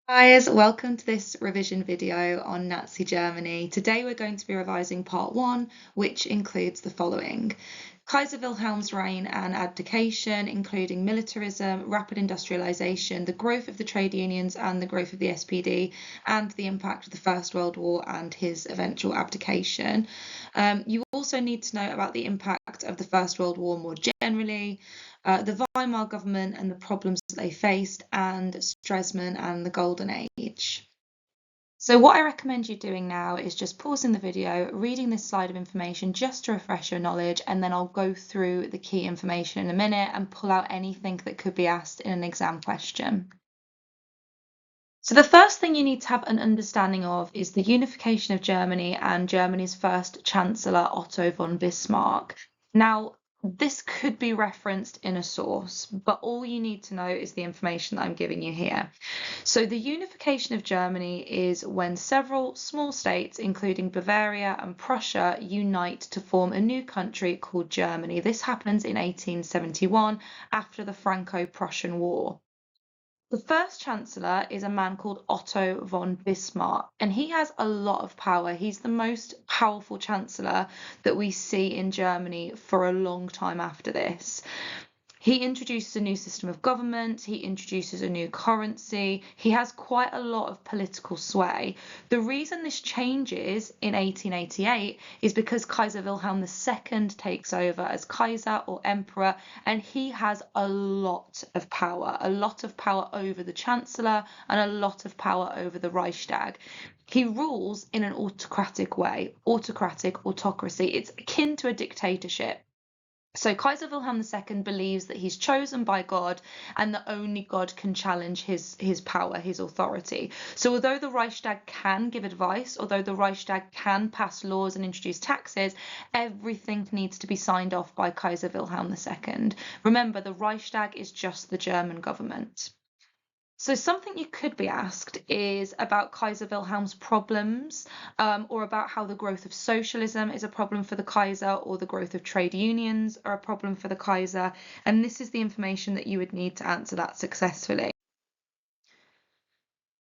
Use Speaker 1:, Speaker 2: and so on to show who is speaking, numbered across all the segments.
Speaker 1: Guys, welcome to this revision video on Nazi Germany. Today we're going to be revising part one, which includes the following. Kaiser Wilhelm's reign and abdication, including militarism, rapid industrialization, the growth of the trade unions and the growth of the SPD, and the impact of the First World War and his eventual abdication. You also need to know about the impact of the First World War more generally, the Weimar government and the problems that they faced, and Stresemann and the Golden Age. So what I recommend you doing now is just pausing the video, reading this slide of information just to refresh your knowledge, and then I'll go through the key information in a minute and pull out anything that could be asked in an exam question. So the first thing you need to have an understanding of is the unification of Germany and Germany's first Chancellor Otto von Bismarck. Now, this could be referenced in a source, but all you need to know is the information that I'm giving you here. So the unification of Germany is when several small states, including Bavaria and Prussia, unite to form a new country called Germany. This happens in 1871 after the Franco-Prussian War. The first chancellor is a man called Otto von Bismarck, and he has a lot of power. He's the most powerful chancellor that we see in Germany for a long time after this. He introduces a new system of government, he introduces a new currency, he has quite a lot of political sway. The reason this changes in 1888 is because Kaiser Wilhelm II takes over as Kaiser or Emperor, and he has a lot of power over the Chancellor and a lot of power over the Reichstag. He rules in an autocratic way, autocracy. It's akin to a dictatorship. So Kaiser Wilhelm II believes that he's chosen by God and that only God can challenge his power, his authority. So although the Reichstag can give advice, although the Reichstag can pass laws and introduce taxes, everything needs to be signed off by Kaiser Wilhelm II. Remember, the Reichstag is just the German government. So something you could be asked is about Kaiser Wilhelm's problems, or about how the growth of socialism is a problem for the Kaiser, or the growth of trade unions are a problem for the Kaiser, and this is the information that you would need to answer that successfully.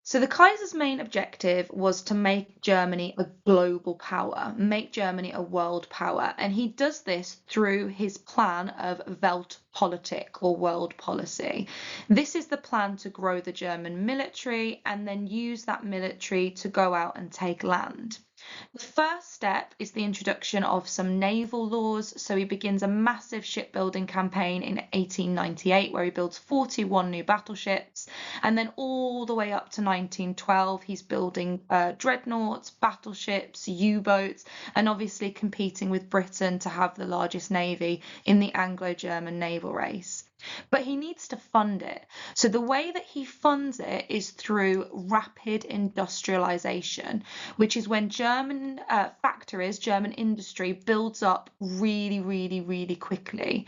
Speaker 1: So the Kaiser's main objective was to make Germany a global power, make Germany a world power, and he does this through his plan of Weltpolitik, or world policy. This is the plan to grow the German military and then use that military to go out and take land. The first step is the introduction of some naval laws. So he begins a massive shipbuilding campaign in 1898 where he builds 41 new battleships, and then all the way up to 1912 he's building dreadnoughts, battleships, U-boats, and obviously competing with Britain to have the largest navy in the Anglo-German naval race. But he needs to fund it. So the way that he funds it is through rapid industrialization, which is when German factories, German industry builds up really quickly.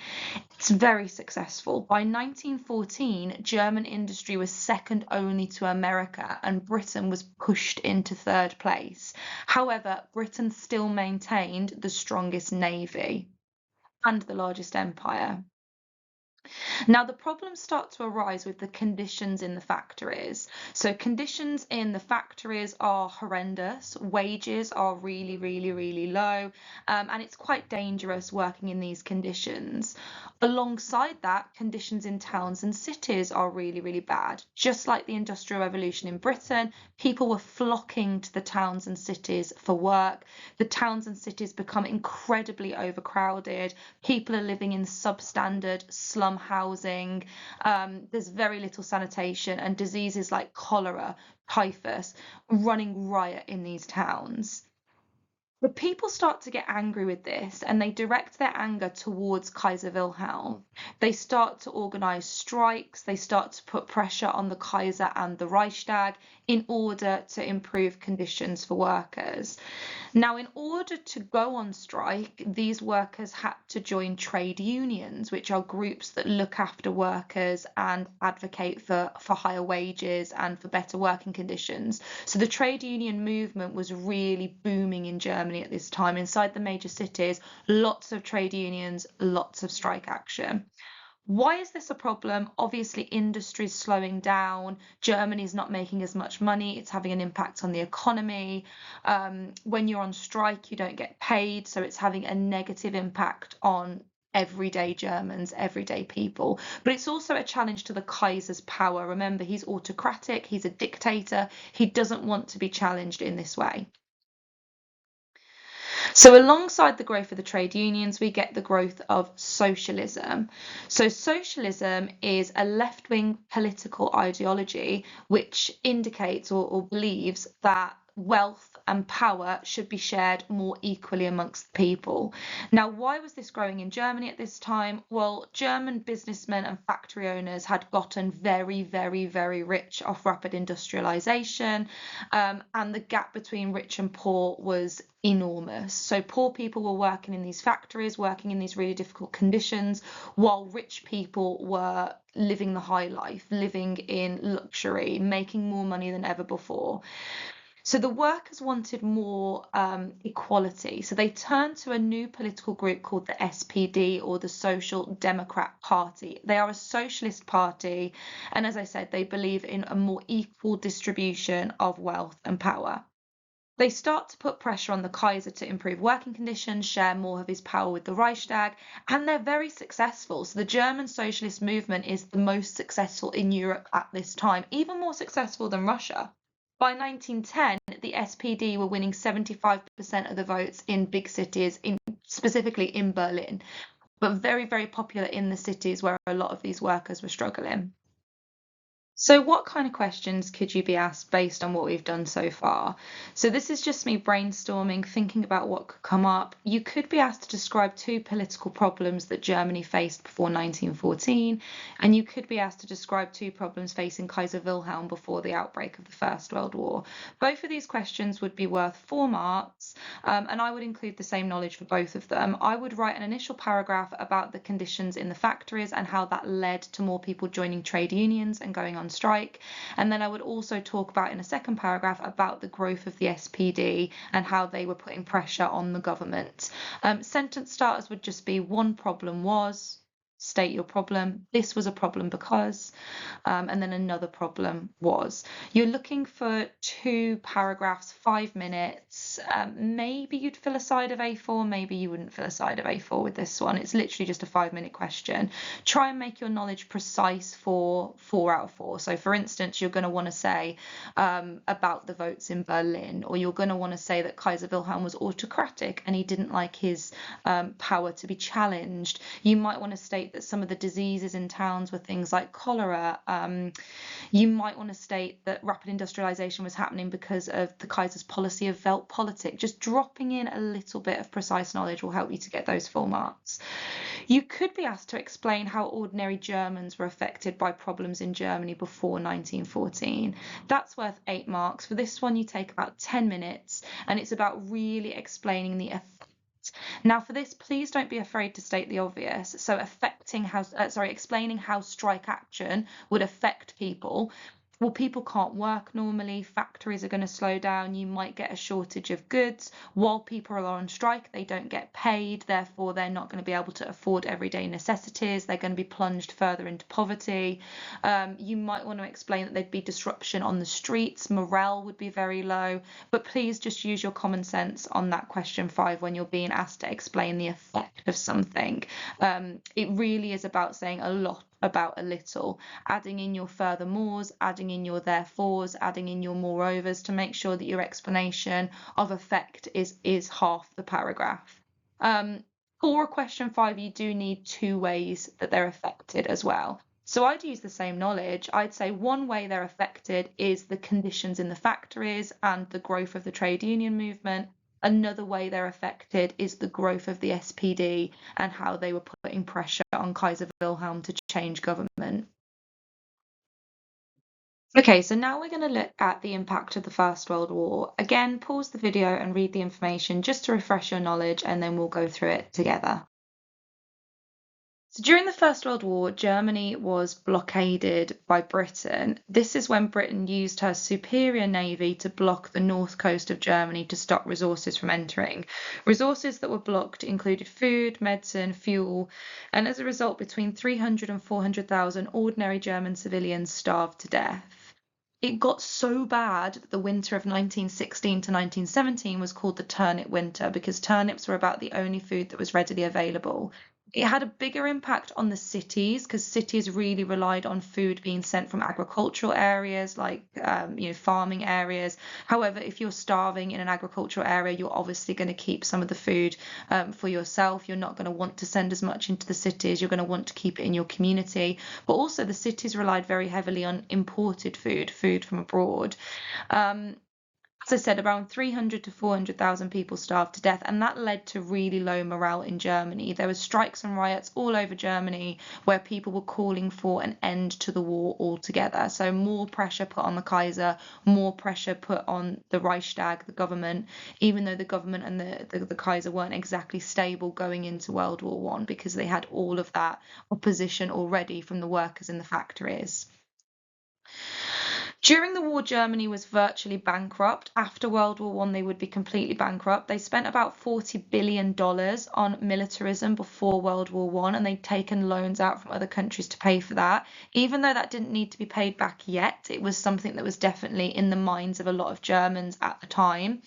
Speaker 1: It's very successful. By 1914, German industry was second only to America, and Britain was pushed into third place. However, Britain still maintained the strongest navy and the largest empire. Now, the problems start to arise with the conditions in the factories. So conditions in the factories are horrendous. Wages are really low, and it's quite dangerous working in these conditions. Alongside that, conditions in towns and cities are really bad. Just like the Industrial Revolution in Britain, people were flocking to the towns and cities for work. The towns and cities become incredibly overcrowded. People are living in substandard slum housing. There's very little sanitation, and diseases like cholera, typhus, running riot in these towns. The people start to get angry with this, and they direct their anger towards Kaiser Wilhelm. They start to organize strikes, they start to put pressure on the Kaiser and the Reichstag in order to improve conditions for workers. Now, in order to go on strike, these workers had to join trade unions, which are groups that look after workers and advocate for higher wages and for better working conditions. So the trade union movement was really booming in Germany at this time. Inside the major cities, lots of trade unions, lots of strike action. Why is this a problem? Obviously, industry's slowing down. Germany's not making as much money. It's having an impact on the economy. When you're on strike, you don't get paid, so it's having a negative impact on everyday Germans, everyday people. But it's also a challenge to the Kaiser's power. Remember, he's autocratic, he's a dictator. He doesn't want to be challenged in this way. So alongside the growth of the trade unions, we get the growth of socialism. So socialism is a left-wing political ideology which indicates or believes that wealth and power should be shared more equally amongst the people. Now, why was this growing in Germany at this time? Well, German businessmen and factory owners had gotten very, very, very rich off rapid industrialization, and the gap between rich and poor was enormous. So poor people were working in these factories, working in these really difficult conditions, while rich people were living the high life, living in luxury, making more money than ever before. So the workers wanted more equality. So they turned to a new political group called the SPD, or the Social Democrat Party. They are a socialist party. And as I said, they believe in a more equal distribution of wealth and power. They start to put pressure on the Kaiser to improve working conditions, share more of his power with the Reichstag, and they're very successful. So the German socialist movement is the most successful in Europe at this time, even more successful than Russia. By 1910, the SPD were winning 75% of the votes in big cities, specifically in Berlin, but very, very popular in the cities where a lot of these workers were struggling. So what kind of questions could you be asked based on what we've done so far? So this is just me brainstorming, thinking about what could come up. You could be asked to describe two political problems that Germany faced before 1914, and you could be asked to describe two problems facing Kaiser Wilhelm before the outbreak of the First World War. Both of these questions would be worth 4 marks, and I would include the same knowledge for both of them. I would write an initial paragraph about the conditions in the factories and how that led to more people joining trade unions and going on strike. And then I would also talk about in a second paragraph about the growth of the SPD and how they were putting pressure on the government. Sentence starters would just be: one problem was, state your problem, this was a problem because, and then another problem was. You're looking for 2 paragraphs, 5 minutes. Maybe you'd fill a side of A4, maybe you wouldn't fill a side of A4 with this one. It's literally just a 5-minute question. Try and make your knowledge precise for 4 out of 4. So for instance, you're going to want to say about the votes in Berlin, or you're going to want to say that Kaiser Wilhelm was autocratic and he didn't like his power to be challenged. You might want to state that some of the diseases in towns were things like cholera. You might want to state that rapid industrialization was happening because of the Kaiser's policy of Weltpolitik. Just dropping in a little bit of precise knowledge will help you to get those 4 marks. You could be asked to explain how ordinary Germans were affected by problems in Germany before 1914. That's worth 8 marks. For this one, you take about 10 minutes, and it's about really explaining the effect. Now, for this, please don't be afraid to state the obvious. So explaining how strike action would affect people. Well, people can't work normally, factories are going to slow down, you might get a shortage of goods. While people are on strike, they don't get paid, therefore they're not going to be able to afford everyday necessities, they're going to be plunged further into poverty. You might want to explain that there'd be disruption on the streets, morale would be very low, but please just use your common sense on that question 5 when you're being asked to explain the effect of something. It really is about saying a lot about a little, adding in your furthermores, adding in your therefores, adding in your moreovers to make sure that your explanation of effect is half the paragraph. For question 5, you do need 2 ways that they're affected as well. So I'd use the same knowledge. I'd say one way they're affected is the conditions in the factories and the growth of the trade union movement. Another way they're affected is the growth of the SPD and how they were putting pressure on Kaiser Wilhelm to change government. Okay, so now we're going to look at the impact of the First World War. Again, pause the video and read the information just to refresh your knowledge, and then we'll go through it together. So during the First World War, Germany was blockaded by Britain. This is when Britain used her superior navy to block the north coast of Germany to stop resources from entering. Resources that were blocked included food, medicine, fuel, and as a result, between 300 and 400,000 ordinary German civilians starved to death. It got so bad that the winter of 1916 to 1917 was called the turnip winter because turnips were about the only food that was readily available. It had a bigger impact on the cities because cities really relied on food being sent from agricultural areas like farming areas. However, if you're starving in an agricultural area, you're obviously going to keep some of the food for yourself. You're not going to want to send as much into the cities. You're going to want to keep it in your community. But also the cities relied very heavily on imported food from abroad. As I said, around 300 to 400,000 people starved to death, and that led to really low morale in Germany. There were strikes and riots all over Germany where people were calling for an end to the war altogether. So more pressure put on the Kaiser, more pressure put on the Reichstag, the government, even though the government and the Kaiser weren't exactly stable going into World War One because they had all of that opposition already from the workers in the factories. During the war, Germany was virtually bankrupt. After World War One, they would be completely bankrupt. They spent about $40 billion on militarism before World War One, and they'd taken loans out from other countries to pay for that. Even though that didn't need to be paid back yet, it was something that was definitely in the minds of a lot of Germans at the time.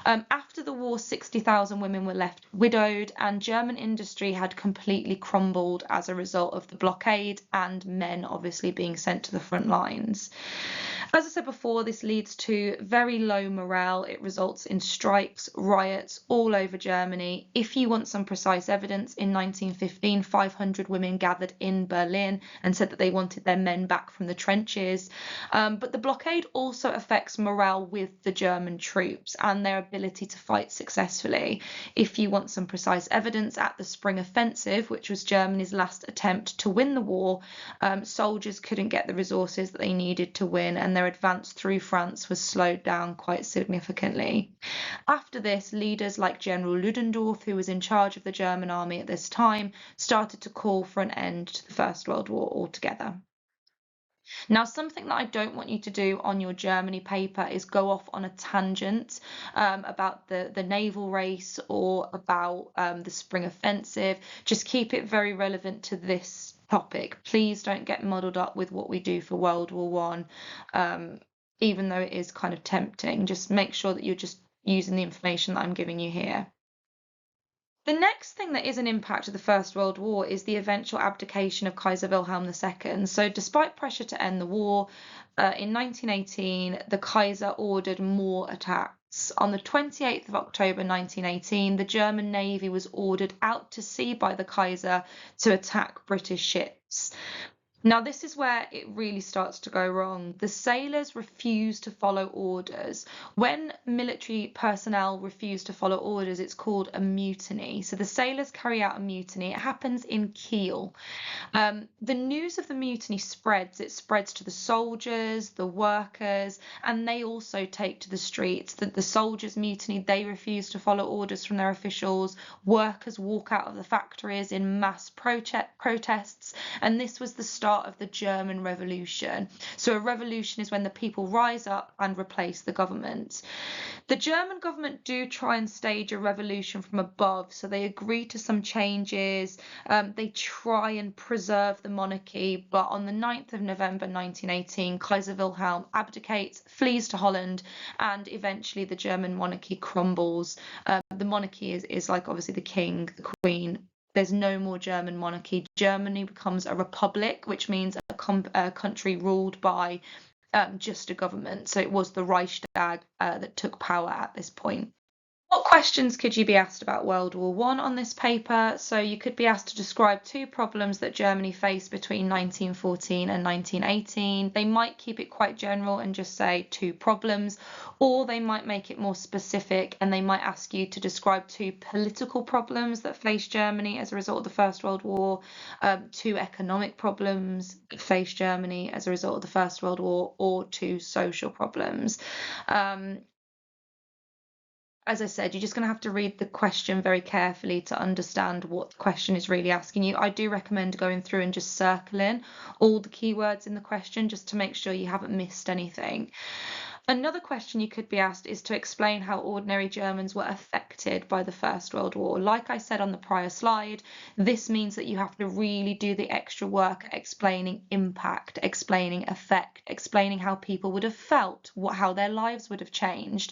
Speaker 1: After the war, 60,000 women were left widowed, and German industry had completely crumbled as a result of the blockade and men obviously being sent to the front lines. As I said before, this leads to very low morale. It results in strikes, riots all over Germany. If you want some precise evidence, in 1915, 500 women gathered in Berlin and said that they wanted their men back from the trenches. But the blockade also affects morale with the German troops and their ability to fight successfully. If you want some precise evidence, at the Spring Offensive, which was Germany's last attempt to win the war, soldiers couldn't get the resources that they needed to win, and their advance through France was slowed down quite significantly. After this, leaders like General Ludendorff, who was in charge of the German army at this time, started to call for an end to the First World War altogether. Now, something that I don't want you to do on your Germany paper is go off on a tangent about the naval race or about the Spring Offensive. Just keep it very relevant to this topic. Please don't get muddled up with what we do for World War One, even though it is kind of tempting. Just make sure that you're just using the information that I'm giving you here. The next thing that is an impact of the First World War is the eventual abdication of Kaiser Wilhelm II. So despite pressure to end the war, in 1918, the Kaiser ordered more attacks. On the 28th of October 1918, the German Navy was ordered out to sea by the Kaiser to attack British ships. Now, this is where it really starts to go wrong. The sailors refuse to follow orders. When military personnel refuse to follow orders, it's called a mutiny. So the sailors carry out a mutiny. It happens in Kiel. The news of the mutiny spreads. It spreads to the soldiers, the workers, and they also take to the streets. The soldiers mutiny. They refuse to follow orders from their officials. Workers walk out of the factories in mass protests, and this was the start of the German Revolution. So a revolution is when the people rise up and replace the government. The German government do try and stage a revolution from above, so they agree to some changes. They try and preserve the monarchy, but on the 9th of November 1918, Kaiser Wilhelm abdicates, flees to Holland, and eventually the German monarchy crumbles. The monarchy is like obviously the king, the queen. There's no more German monarchy. Germany becomes a republic, which means a country ruled by just a government. So it was the Reichstag that took power at this point. What questions could you be asked about World War One on this paper? So you could be asked to describe two problems that Germany faced between 1914 and 1918. They might keep it quite general and just say two problems, or they might make it more specific and they might ask you to describe two political problems that faced Germany as a result of the First World War, two economic problems that faced Germany as a result of the First World War, or two social problems. as I said, you're just going to have to read the question very carefully to understand what the question is really asking you. I do recommend going through and just circling all the keywords in the question just to make sure you haven't missed anything. Another question you could be asked is to explain how ordinary Germans were affected by the First World War. Like I said on the prior slide, this means that you have to really do the extra work at explaining impact, explaining effect, explaining how people would have felt, how their lives would have changed.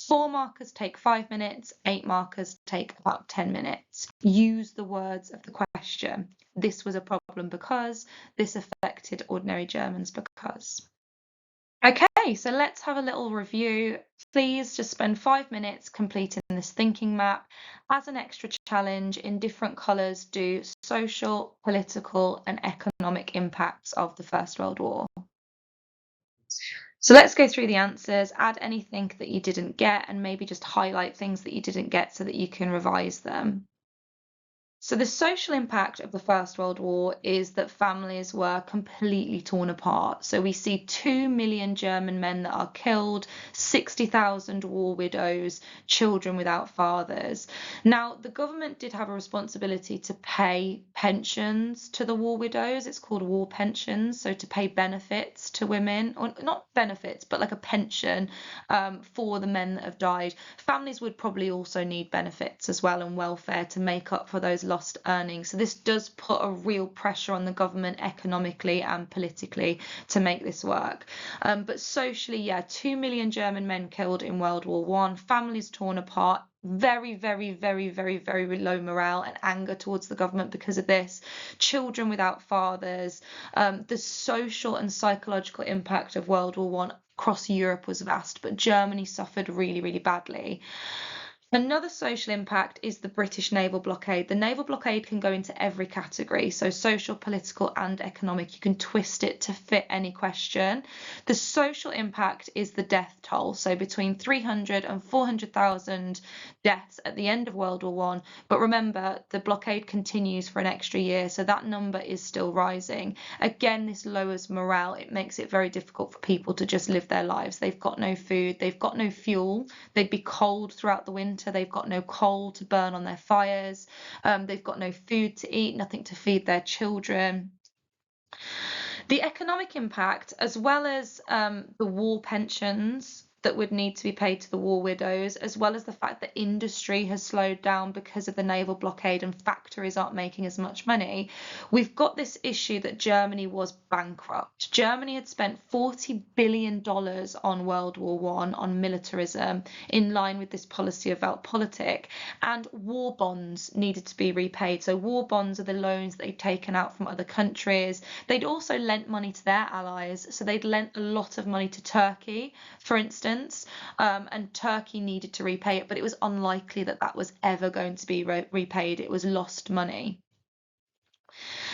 Speaker 1: 4 markers take 5 minutes, 8 markers take about 10 minutes. Use the words of the question. This was a problem because, this affected ordinary Germans because. Okay, so let's have a little review. Please just spend 5 minutes completing this thinking map. As an extra challenge, in different colours, do social, political and economic impacts of the First World War. So let's go through the answers, add anything that you didn't get, and maybe just highlight things that you didn't get so that you can revise them. So the social impact of the First World War is that families were completely torn apart. So we see 2 million German men that are killed, 60,000 war widows, children without fathers. Now, the government did have a responsibility to pay pensions to the war widows. It's called war pensions, so to pay benefits to women, or not benefits, but like a pension for the men that have died. Families would probably also need benefits as well and welfare to make up for those lost earnings. So this does put a real pressure on the government economically and politically to make this work. But socially, yeah, 2 million German men killed in World War I, families torn apart, very, very, very, very, very low morale and anger towards the government because of this. Children without fathers. The social and psychological impact of World War I across Europe was vast, but Germany suffered really, really badly. Another social impact is the British naval blockade. The naval blockade can go into every category, so social, political and economic. You can twist it to fit any question. The social impact is the death toll, so between 300 and 400,000 deaths at the end of World War I. But remember, the blockade continues for an extra year, so that number is still rising. Again, this lowers morale. It makes it very difficult for people to just live their lives. They've got no food, they've got no fuel, they'd be cold throughout the winter. They've got no coal to burn on their fires. They've got no food to eat, nothing to feed their children. The economic impact, as well as the war pensions that would need to be paid to the war widows, as well as the fact that industry has slowed down because of the naval blockade and factories aren't making as much money, we've got this issue that Germany was bankrupt. Germany had spent $40 billion on World War I on militarism in line with this policy of Weltpolitik, and war bonds needed to be repaid. So war bonds are the loans they'd taken out from other countries. They'd also lent money to their allies. So they'd lent a lot of money to Turkey, for instance, and Turkey needed to repay it, but it was unlikely that that was ever going to be repaid. It was lost money.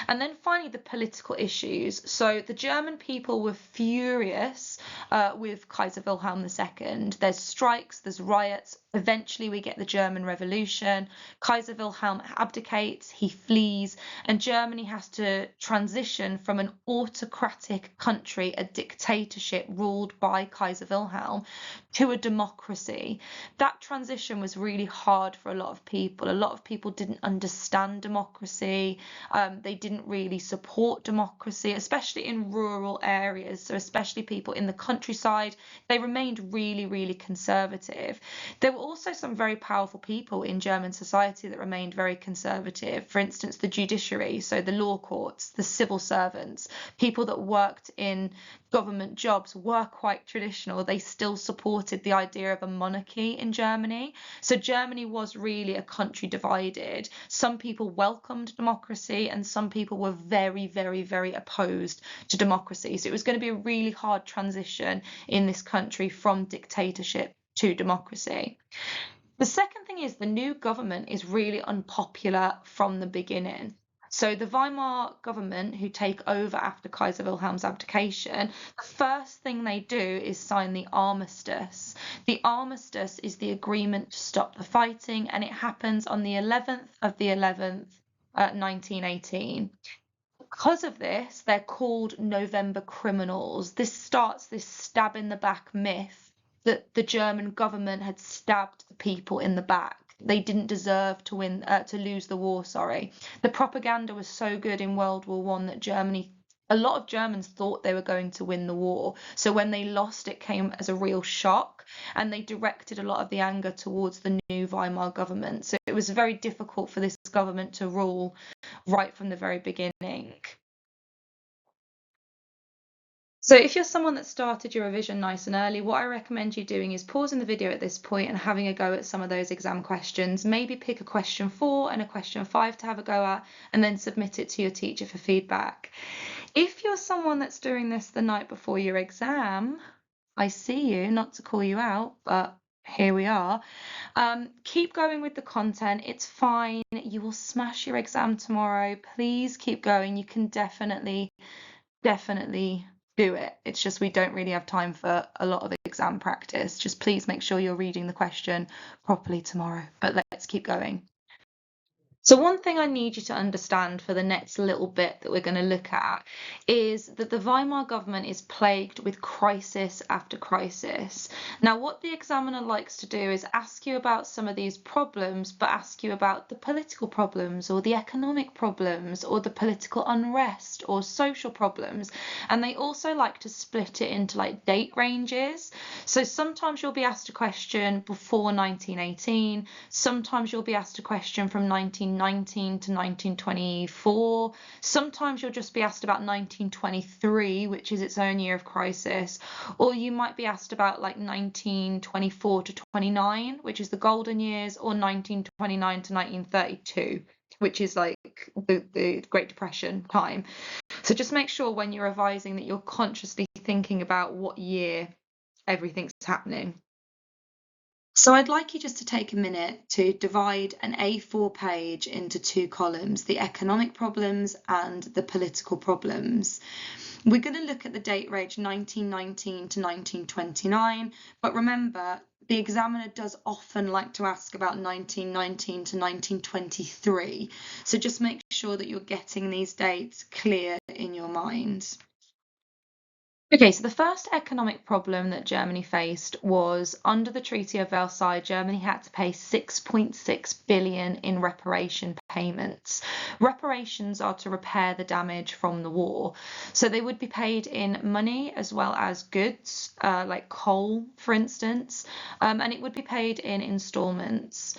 Speaker 1: And then finally, the political issues. So the German people were furious with Kaiser Wilhelm II. There's strikes, there's riots. Eventually, we get the German Revolution. Kaiser Wilhelm abdicates, he flees, and Germany has to transition from an autocratic country, a dictatorship ruled by Kaiser Wilhelm, to a democracy. That transition was really hard for a lot of people. A lot of people didn't understand democracy. They didn't really support democracy, especially in rural areas. So especially people in the countryside, they remained really, really conservative. There were also some very powerful people in German society that remained very conservative. For instance, the judiciary, so the law courts, the civil servants, people that worked in government jobs were quite traditional. They still supported the idea of a monarchy in Germany. So Germany was really a country divided. Some people welcomed democracy and some people were very, very, very opposed to democracy. So it was going to be a really hard transition in this country from dictatorship to democracy. The second thing is the new government is really unpopular from the beginning. So the Weimar government, who take over after Kaiser Wilhelm's abdication, the first thing they do is sign the armistice. The armistice is the agreement to stop the fighting, and it happens on the 11th of the 11th, 1918. Because of this, they're called November criminals. This starts this stab in the back myth that the German government had stabbed the people in the back. They didn't deserve to lose the war, sorry. The propaganda was so good in World War One that a lot of Germans thought they were going to win the war. So when they lost, it came as a real shock, and they directed a lot of the anger towards the new Weimar government. So it was very difficult for this government to rule right from the very beginning. So if you're someone that started your revision nice and early, what I recommend you doing is pausing the video at this point and having a go at some of those exam questions. Maybe pick a question 4 and a question 5 to have a go at, and then submit it to your teacher for feedback. If you're someone that's doing this the night before your exam, I see you, not to call you out, but here we are. Keep going with the content. It's fine. You will smash your exam tomorrow. Please keep going. You can definitely do it. It's just we don't really have time for a lot of exam practice. Just please make sure you're reading the question properly tomorrow. But let's keep going. So one thing I need you to understand for the next little bit that we're going to look at is that the Weimar government is plagued with crisis after crisis. Now, what the examiner likes to do is ask you about some of these problems, but ask you about the political problems or the economic problems or the political unrest or social problems. And they also like to split it into like date ranges. So sometimes you'll be asked a question before 1918, sometimes you'll be asked a question from 1919 to 1924. Sometimes you'll just be asked about 1923, which is its own year of crisis, or you might be asked about like 1924 to 29, which is the golden years, or 1929 to 1932, which is like the Great Depression time. So just make sure when you're revising that you're consciously thinking about what year everything's happening. So I'd like you just to take a minute to divide an A4 page into 2 columns, the economic problems and the political problems. We're going to look at the date range 1919 to 1929, but remember, the examiner does often like to ask about 1919 to 1923. So just make sure that you're getting these dates clear in your mind. Okay, so the first economic problem that Germany faced was under the Treaty of Versailles, Germany had to pay 6.6 billion in reparation payments. Reparations are to repair the damage from the war. So they would be paid in money as well as goods, like coal, for instance, and it would be paid in installments.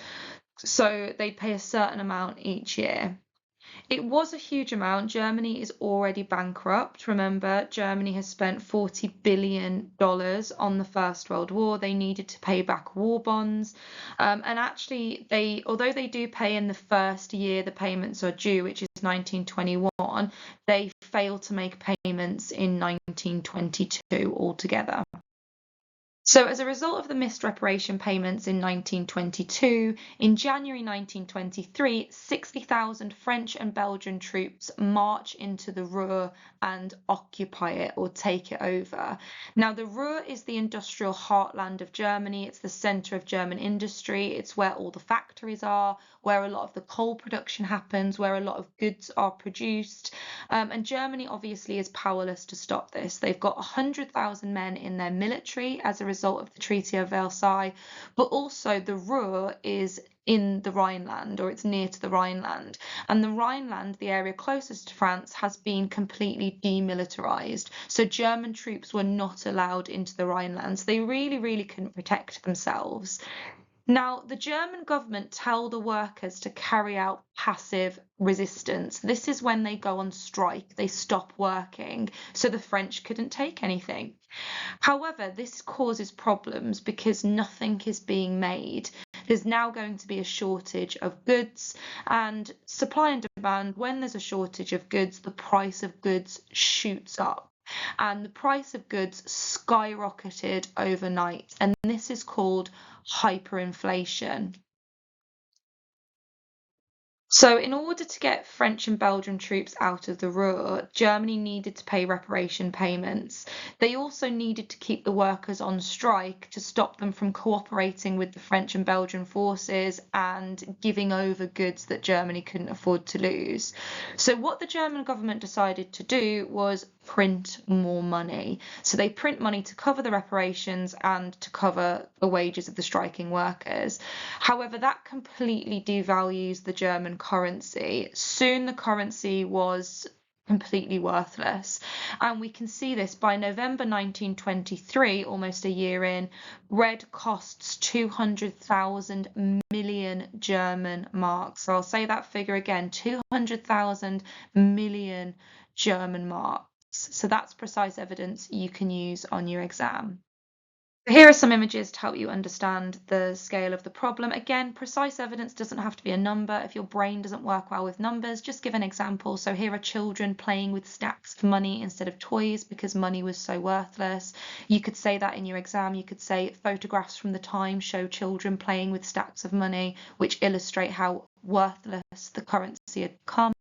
Speaker 1: So they'd pay a certain amount each year. It was a huge amount. Germany is already bankrupt. Remember, Germany has spent $40 billion on the First World War. They needed to pay back war bonds. And actually, although they do pay in the first year the payments are due, which is 1921, they fail to make payments in 1922 altogether. So as a result of the missed reparation payments in 1922, in January 1923, 60,000 French and Belgian troops march into the Ruhr and occupy it or take it over. Now, the Ruhr is the industrial heartland of Germany. It's the centre of German industry. It's where all the factories are, where a lot of the coal production happens, where a lot of goods are produced. And Germany obviously is powerless to stop this. They've got 100,000 men in their military as a result of the Treaty of Versailles, but also the Ruhr is in the Rhineland, or it's near to the Rhineland. And the Rhineland, the area closest to France, has been completely demilitarized. So German troops were not allowed into the Rhineland. So they really couldn't protect themselves. Now, the German government tell the workers to carry out passive resistance. This is when they go on strike, they stop working, so the French couldn't take anything. However, this causes problems because nothing is being made. There's now going to be a shortage of goods, and supply and demand, when there's a shortage of goods, the price of goods shoots up. And the price of goods skyrocketed overnight, and this is called hyperinflation. So, in order to get French and Belgian troops out of the Ruhr, Germany needed to pay reparation payments. They also needed to keep the workers on strike to stop them from cooperating with the French and Belgian forces and giving over goods that Germany couldn't afford to lose. So, what the German government decided to do was print more money. So, they print money to cover the reparations and to cover the wages of the striking workers. However, that completely devalues the German currency. Soon the currency was completely worthless. And we can see this by November 1923, almost a year in, red costs 200,000 million German marks. So I'll say that figure again, 200,000 million German marks. So that's precise evidence you can use on your exam. Here are some images to help you understand the scale of the problem. Again, precise evidence doesn't have to be a number. If your brain doesn't work well with numbers, just give an example. So here are children playing with stacks of money instead of toys because money was so worthless. You could say that in your exam. You could say photographs from the time show children playing with stacks of money, which illustrate how worthless the currency had become.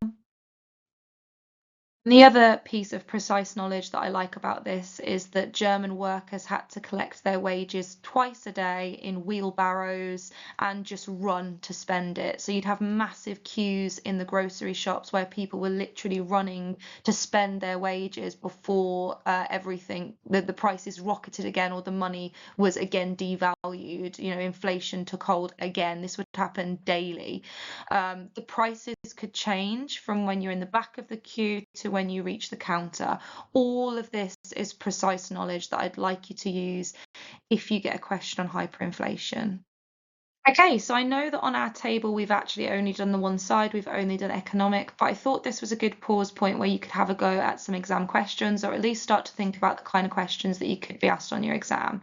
Speaker 1: The other piece of precise knowledge that I like about this is that German workers had to collect their wages twice a day in wheelbarrows and just run to spend it. So you'd have massive queues in the grocery shops where people were literally running to spend their wages before the prices rocketed again or the money was again devalued. You know, inflation took hold again. This would happen daily. The prices could change from when you're in the back of the queue to when you reach the counter. All of this is precise knowledge that I'd like you to use if you get a question on hyperinflation. Okay, so I know that on our table we've actually only done the one side, we've only done economic, but I thought this was a good pause point where you could have a go at some exam questions or at least start to think about the kind of questions that you could be asked on your exam.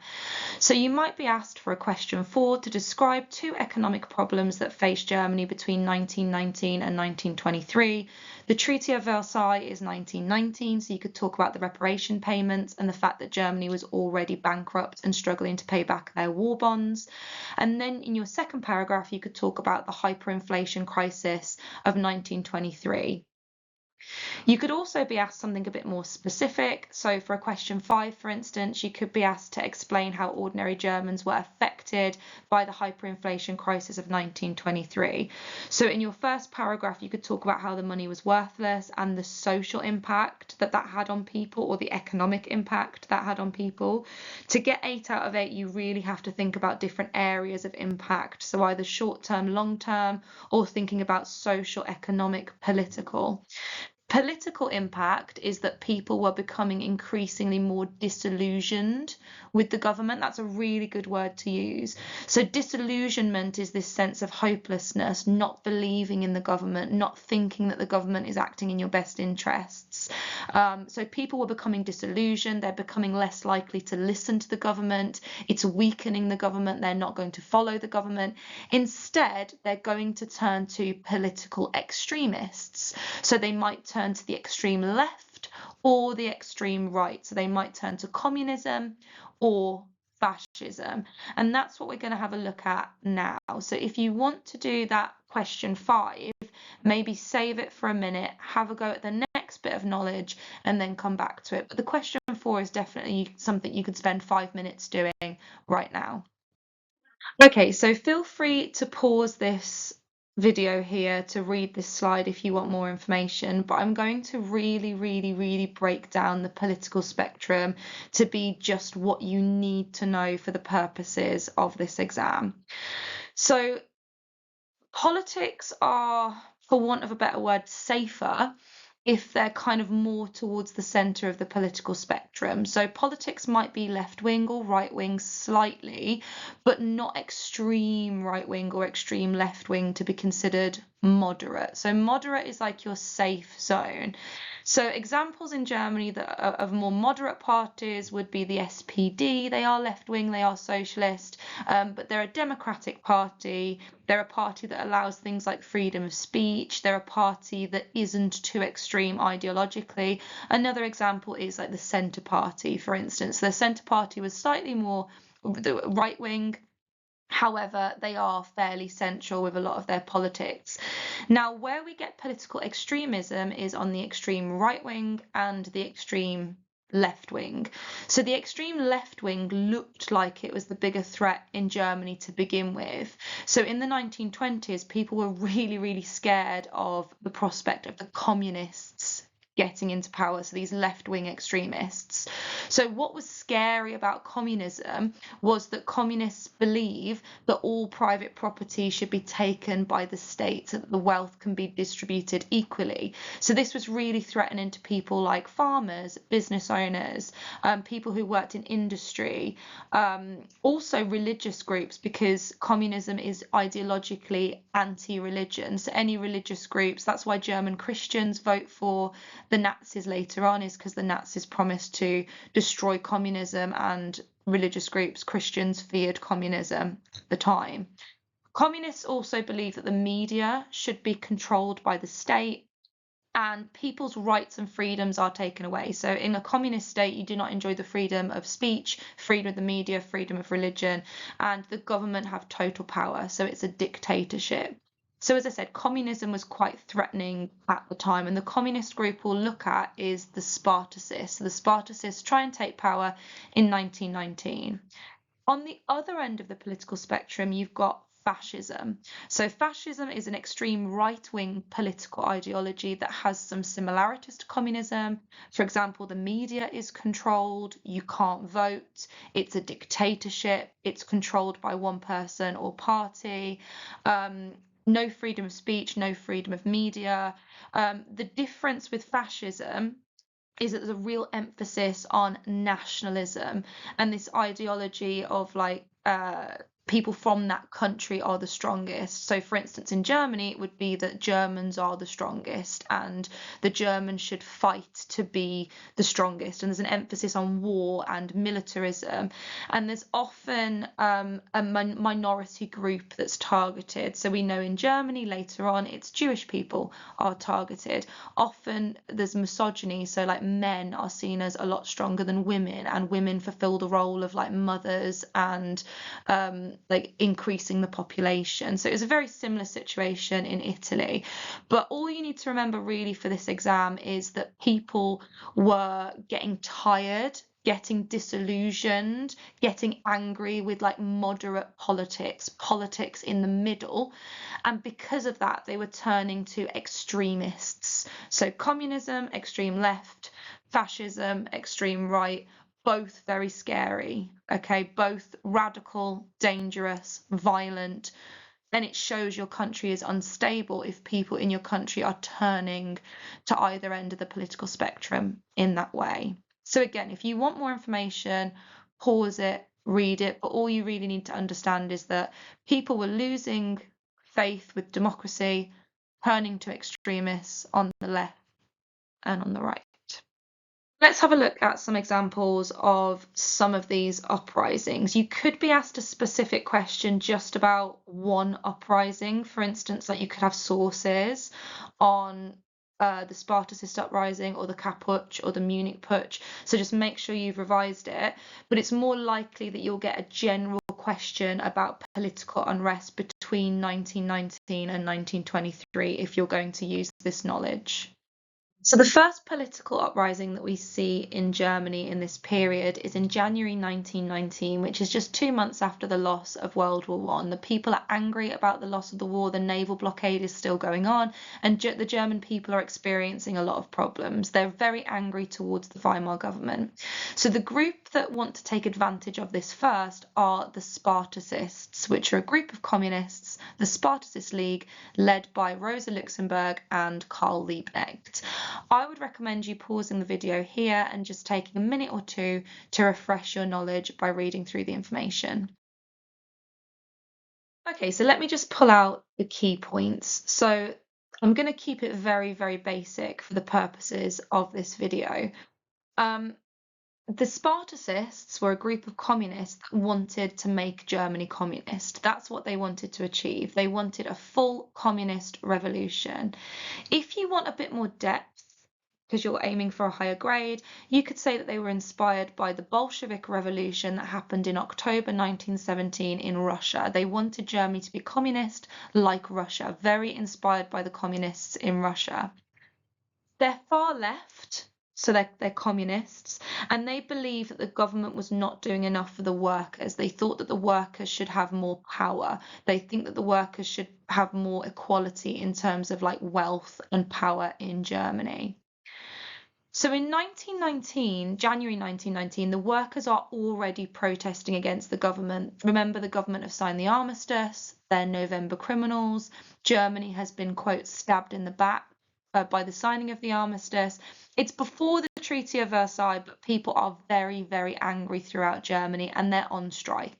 Speaker 1: So you might be asked for a question 4 to describe 2 economic problems that faced Germany between 1919 and 1923. The Treaty of Versailles is 1919, so you could talk about the reparation payments and the fact that Germany was already bankrupt and struggling to pay back their war bonds. And then in your second paragraph, you could talk about the hyperinflation crisis of 1923. You could also be asked something a bit more specific. So for a question 5, for instance, you could be asked to explain how ordinary Germans were affected by the hyperinflation crisis of 1923. So in your first paragraph, you could talk about how the money was worthless and the social impact that had on people or the economic impact that had on people. To get 8 out of 8, you really have to think about different areas of impact. So either short-term, long-term, or thinking about social, economic, political. Political impact is that people were becoming increasingly more disillusioned with the government. That's a really good word to use. So disillusionment is this sense of hopelessness, not believing in the government, not thinking that the government is acting in your best interests. So people were becoming disillusioned. They're becoming less likely to listen to the government. It's weakening the government. They're not going to follow the government. Instead, they're going to turn to political extremists. So they might turn to the extreme left or the extreme right. So they might turn to communism or fascism. And that's what we're going to have a look at now. So if you want to do that question 5, maybe save it for a minute, have a go at the next bit of knowledge, and then come back to it. But the question 4 is definitely something you could spend 5 minutes doing right now. Okay, so feel free to pause this video here to read this slide if you want more information, but I'm going to really break down the political spectrum to be just what you need to know for the purposes of this exam. So politics are, for want of a better word, safer if they're kind of more towards the center of the political spectrum. So politics might be left wing or right wing slightly, but not extreme right wing or extreme left wing to be considered moderate. So moderate is like your safe zone. So examples in Germany that are of more moderate parties would be the SPD. They are left wing, they are socialist, but they're a democratic party. They're a party that allows things like freedom of speech. They're a party that isn't too extreme ideologically. Another example is like the Centre Party, for instance. The Centre Party was slightly more right wing, However, they are fairly central with a lot of their politics. Now, where we get political extremism is on the extreme right wing and the extreme left wing. So the extreme left wing looked like it was the bigger threat in Germany to begin with. So in the 1920s, people were really, really scared of the prospect of the communists getting into power, so these left-wing extremists. So what was scary about communism was that communists believe that all private property should be taken by the state so that the wealth can be distributed equally. So this was really threatening to people like farmers, business owners, people who worked in industry, also religious groups, because communism is ideologically anti-religion. So any religious groups, that's why German Christians vote for the Nazis later on, is because the Nazis promised to destroy communism, and religious groups, Christians, feared communism at the time. Communists also believe that the media should be controlled by the state and people's rights and freedoms are taken away. So in a communist state, you do not enjoy the freedom of speech, freedom of the media, freedom of religion, and the government have total power. So it's a dictatorship. So as I said, communism was quite threatening at the time, and the communist group we'll look at is the Spartacists. So the Spartacists try and take power in 1919. On the other end of the political spectrum, you've got fascism. So fascism is an extreme right-wing political ideology that has some similarities to communism. For example, the media is controlled, you can't vote, it's a dictatorship, it's controlled by one person or party. No freedom of speech, no freedom of media. The difference with fascism is that there's a real emphasis on nationalism and this ideology of like people from that country are the strongest. So for instance, in Germany, it would be that Germans are the strongest and the Germans should fight to be the strongest. And there's an emphasis on war and militarism. And there's often a minority group that's targeted. So we know in Germany later on, it's Jewish people are targeted. Often there's misogyny. So like men are seen as a lot stronger than women, and women fulfill the role of like mothers and like increasing the population. So it was a very similar situation in Italy. But all you need to remember really for this exam is that people were getting tired, getting disillusioned, getting angry with like moderate politics in the middle. And because of that, they were turning to extremists. So communism, extreme left, fascism, extreme right, both very scary, okay? Both radical, dangerous, violent. Then it shows your country is unstable if people in your country are turning to either end of the political spectrum in that way. So again, if you want more information, pause it, read it, but all you really need to understand is that people were losing faith with democracy, turning to extremists on the left and on the right. Let's have a look at some examples of some of these uprisings. You could be asked a specific question just about one uprising. For instance, like you could have sources on the Spartacist uprising or the Kapp-Putsch or the Munich Putsch. So just make sure you've revised it. But it's more likely that you'll get a general question about political unrest between 1919 and 1923 if you're going to use this knowledge. So the first political uprising that we see in Germany in this period is in January 1919, which is just 2 months after the loss of World War I. The people are angry about the loss of the war. The naval blockade is still going on, and the German people are experiencing a lot of problems. They're very angry towards the Weimar government. So the group that want to take advantage of this first are the Spartacists, which are a group of communists, the Spartacist League, led by Rosa Luxemburg and Karl Liebknecht. I would recommend you pausing the video here and just taking a minute or two to refresh your knowledge by reading through the information. Okay, so let me just pull out the key points. So I'm going to keep it very, very basic for the purposes of this video. The Spartacists were a group of communists that wanted to make Germany communist. That's what they wanted to achieve. They wanted a full communist revolution. If you want a bit more depth because you're aiming for a higher grade, you could say that they were inspired by the Bolshevik Revolution that happened in October 1917 in Russia. They wanted Germany to be communist like Russia, very inspired by the communists in Russia. They're far left, so they're communists, and they believe that the government was not doing enough for the workers. They thought that the workers should have more power. They think that the workers should have more equality in terms of like wealth and power in Germany. So in 1919, January 1919, the workers are already protesting against the government. Remember, the government have signed the armistice, they're November criminals. Germany has been, quote, stabbed in the back by the signing of the armistice. It's before the Treaty of Versailles, but people are very, very angry throughout Germany and they're on strike.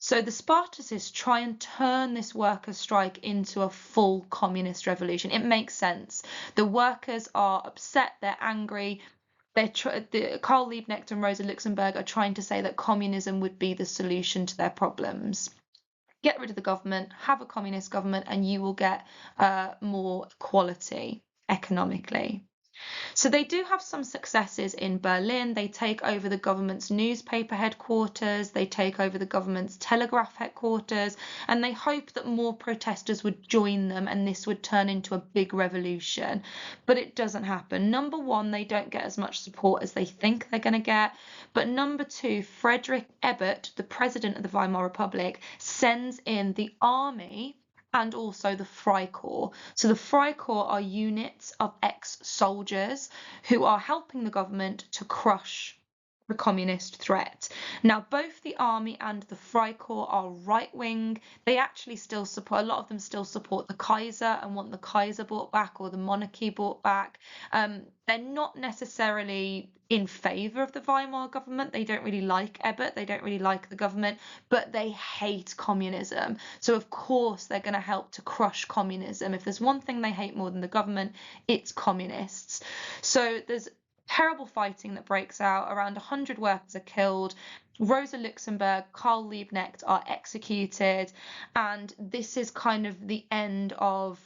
Speaker 1: So the Spartacists try and turn this workers' strike into a full communist revolution. It makes sense. The workers are upset, they're angry. Karl Liebknecht and Rosa Luxemburg are trying to say that communism would be the solution to their problems. Get rid of the government, have a communist government, and you will get more equality economically. So they do have some successes in Berlin. They take over the government's newspaper headquarters, they take over the government's telegraph headquarters, and they hope that more protesters would join them and this would turn into a big revolution. But it doesn't happen. Number one, they don't get as much support as they think they're going to get. But number two, Friedrich Ebert, the president of the Weimar Republic, sends in the army and also the Freikorps. So the Freikorps are units of ex-soldiers who are helping the government to crush the communist threat. Now, both the army and the Freikorps are right-wing. They actually still support, a lot of them still support the Kaiser and want the Kaiser brought back or the monarchy brought back. They're not necessarily in favour of the Weimar government. They don't really like Ebert. They don't really like the government, but they hate communism. So of course they're going to help to crush communism. If there's one thing they hate more than the government, it's communists. So there's terrible fighting that breaks out. Around 100 workers are killed. Rosa Luxemburg, Karl Liebknecht are executed, and this is kind of the end of,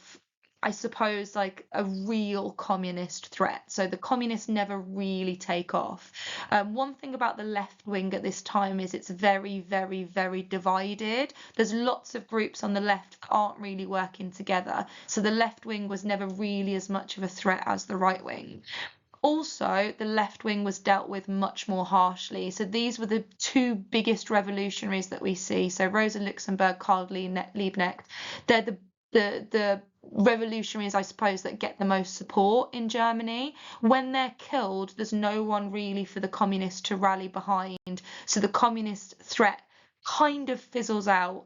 Speaker 1: I suppose, like a real communist threat. So the communists never really take off. One thing about the left wing at this time is it's very, very, very divided. There's lots of groups on the left that aren't really working together. So the left wing was never really as much of a threat as the right wing. Also, the left wing was dealt with much more harshly. So these were the two biggest revolutionaries that we see. So Rosa Luxemburg, Karl Liebknecht, they're the revolutionaries, I suppose, that get the most support in Germany. When they're killed, there's no one really for the communists to rally behind. So the communist threat kind of fizzles out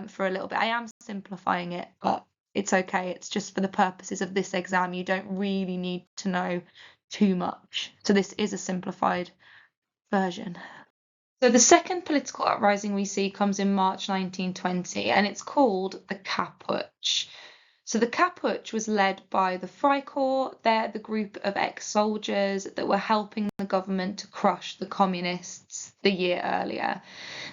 Speaker 1: for a little bit. I am simplifying it, but it's okay. It's just for the purposes of this exam. You don't really need to know too much. So this is a simplified version. So the second political uprising we see comes in March 1920, and it's called the Kapp-Putsch. So the Kapp-Putsch was led by the Freikorps. They're the group of ex-soldiers that were helping the government to crush the communists the year earlier.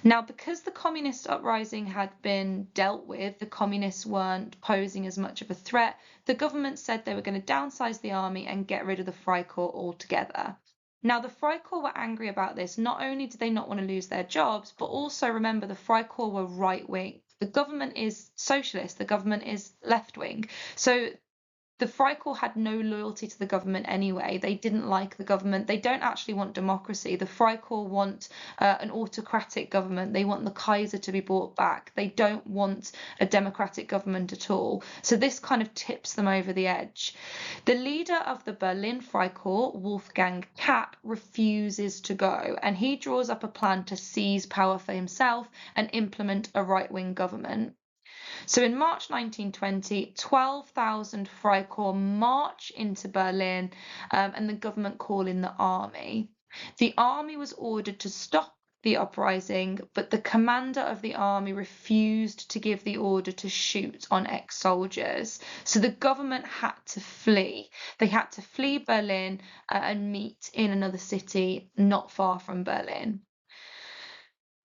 Speaker 1: Now, because the communist uprising had been dealt with, the communists weren't posing as much of a threat, the government said they were going to downsize the army and get rid of the Freikorps altogether. Now, the Freikorps were angry about this. Not only did they not want to lose their jobs, but also remember the Freikorps were right-wing. The government is socialist, the government is left-wing. So the Freikorps had no loyalty to the government anyway. They didn't like the government. They don't actually want democracy. The Freikorps want an autocratic government. They want the Kaiser to be brought back. They don't want a democratic government at all. So this kind of tips them over the edge. The leader of the Berlin Freikorps, Wolfgang Kapp, refuses to go, and he draws up a plan to seize power for himself and implement a right-wing government. So in March 1920, 12,000 Freikorps march into Berlin and the government call in the army. The army was ordered to stop the uprising, but the commander of the army refused to give the order to shoot on ex-soldiers. So the government had to flee. They had to flee Berlin and meet in another city not far from Berlin.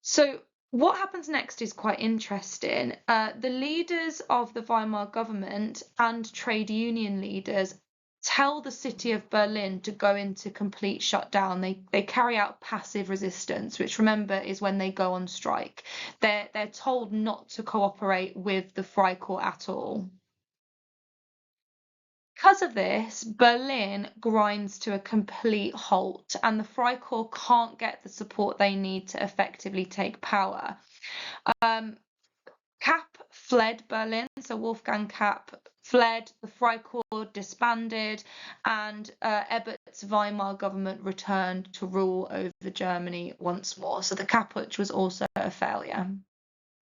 Speaker 1: So what happens next is quite interesting. The leaders of the Weimar government and trade union leaders tell the city of Berlin to go into complete shutdown. They carry out passive resistance, which, remember, is when they go on strike. They're told not to cooperate with the Freikorps at all. Because of this, Berlin grinds to a complete halt, and the Freikorps can't get the support they need to effectively take power. Kapp fled Berlin, so Wolfgang Kapp fled, the Freikorps disbanded, and Ebert's Weimar government returned to rule over Germany once more. So the Kapp Putsch was also a failure.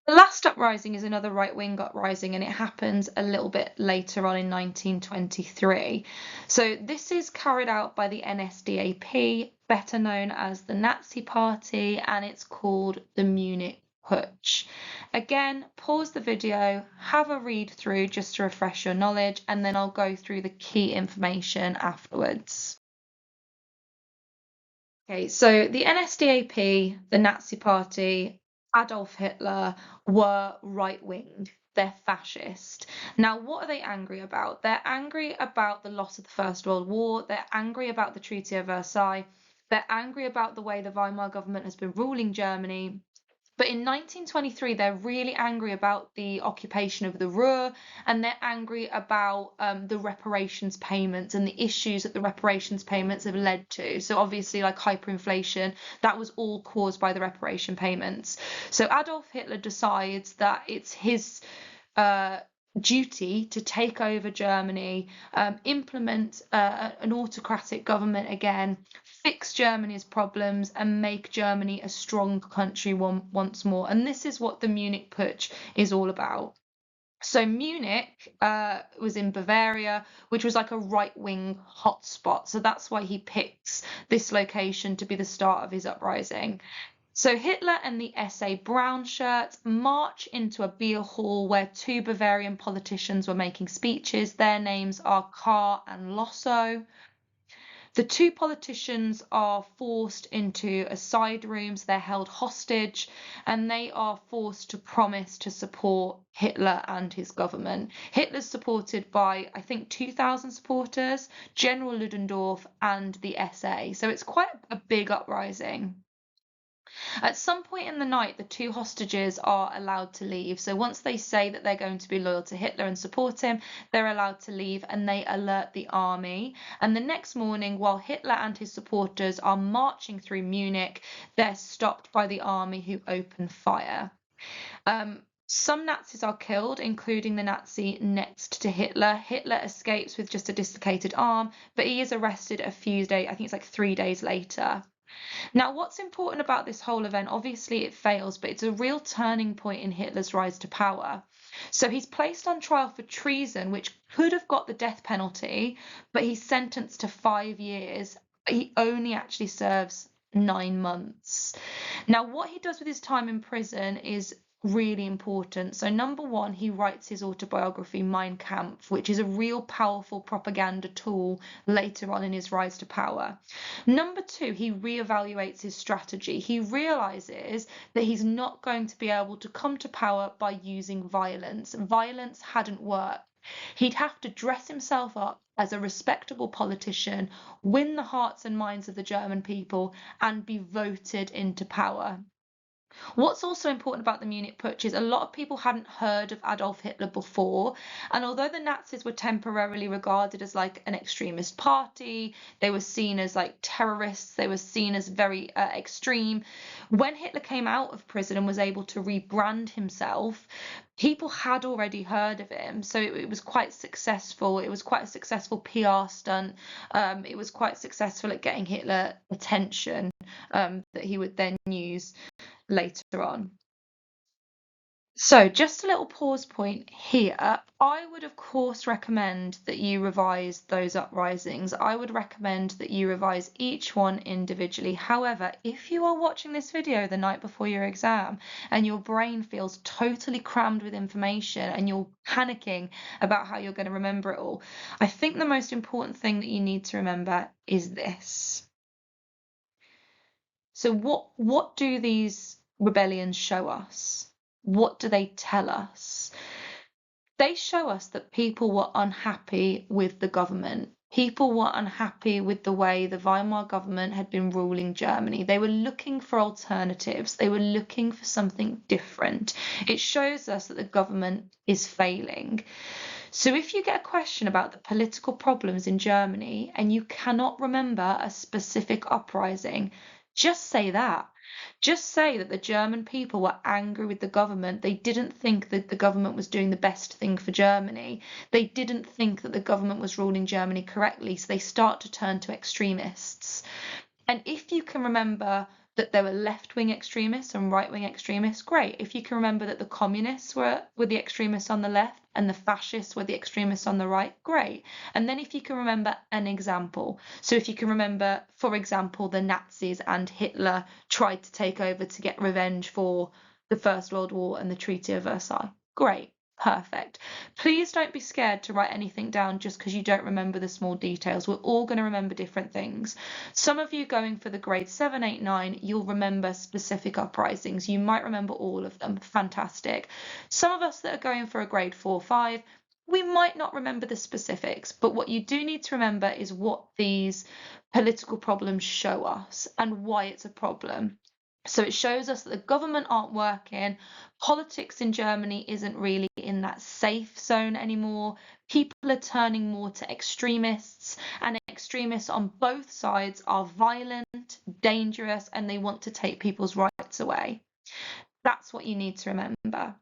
Speaker 1: The last uprising is another right-wing uprising, and it happens a little bit later on in 1923. So this is carried out by the NSDAP, better known as the Nazi Party, and it's called the Munich Putsch. Again, pause the video, have a read through just to refresh your knowledge, and then I'll go through the key information afterwards. Okay, so the NSDAP, the Nazi Party, Adolf Hitler were right-winged. They're fascist. Now, what are they angry about? They're angry about the loss of the First World War. They're angry about the Treaty of Versailles. They're angry about the way the Weimar government has been ruling Germany. But in 1923, they're really angry about the occupation of the Ruhr, and they're angry about the reparations payments and the issues that the reparations payments have led to. So obviously, like hyperinflation, that was all caused by the reparation payments. So Adolf Hitler decides that it's his duty to take over Germany, implement an autocratic government again, fix Germany's problems, and make Germany a strong country once more. And this is what the Munich Putsch is all about. So Munich was in Bavaria, which was like a right-wing hotspot. So that's why he picks this location to be the start of his uprising. So Hitler and the SA Brown Shirts march into a beer hall where two Bavarian politicians were making speeches. Their names are Kahr and Lossow. The two politicians are forced into a side room, so they're held hostage, and they are forced to promise to support Hitler and his government. Hitler's supported by, I think, 2,000 supporters, General Ludendorff, and the SA. So it's quite a big uprising. At some point in the night, the two hostages are allowed to leave. So once they say that they're going to be loyal to Hitler and support him, they're allowed to leave, and they alert the army. And the next morning, while Hitler and his supporters are marching through Munich, they're stopped by the army, who open fire. Some Nazis are killed, including the Nazi next to Hitler. Hitler escapes with just a dislocated arm, but he is arrested a few days, I think it's like 3 days later. Now, what's important about this whole event, obviously it fails, but it's a real turning point in Hitler's rise to power. So he's placed on trial for treason, which could have got the death penalty, but he's sentenced to 5 years. He only actually serves 9 months. Now, what he does with his time in prison is really important. So number one, he writes his autobiography Mein Kampf, which is a real powerful propaganda tool later on in his rise to power. Number two, he reevaluates his strategy. He realizes that he's not going to be able to come to power by using violence. Violence hadn't worked. He'd have to dress himself up as a respectable politician, win the hearts and minds of the German people, and be voted into power. What's also important about the Munich Putsch is a lot of people hadn't heard of Adolf Hitler before, and although the Nazis were temporarily regarded as like an extremist party, they were seen as like terrorists, they were seen as very extreme. When Hitler came out of prison and was able to rebrand himself, people had already heard of him, so it was quite successful. It was quite a successful PR stunt. It was quite successful at getting Hitler attention that he would then use later on. So just a little pause point here. I would, of course, recommend that you revise those uprisings. I would recommend that you revise each one individually. However, if you are watching this video the night before your exam and your brain feels totally crammed with information and you're panicking about how you're going to remember it all, I think the most important thing that you need to remember is this. So what do these rebellions show us? What do they tell us? They show us that people were unhappy with the government. People were unhappy with the way the Weimar government had been ruling Germany. They were looking for alternatives. They were looking for something different. It shows us that the government is failing. So if you get a question about the political problems in Germany and you cannot remember a specific uprising, just say that. Just say that the German people were angry with the government. They didn't think that the government was doing the best thing for Germany. They didn't think that the government was ruling Germany correctly, so they start to turn to extremists. And if you can remember that there were left-wing extremists and right-wing extremists, great. If you can remember that the communists were the extremists on the left and the fascists were the extremists on the right, great. And then if you can remember an example, so if you can remember, for example, the Nazis and Hitler tried to take over to get revenge for the First World War and the Treaty of Versailles, great. Perfect. Please don't be scared to write anything down just because you don't remember the small details. We're all going to remember different things. Some of you going for the grade 7, 8, 9, you'll remember specific uprisings. You might remember all of them. Fantastic. Some of us that are going for a grade 4, 5, we might not remember the specifics, but what you do need to remember is what these political problems show us and why it's a problem. So it shows us that the government aren't working. Politics in Germany isn't really in that safe zone anymore. People are turning more to extremists, and extremists on both sides are violent, dangerous, and they want to take people's rights away. That's what you need to remember.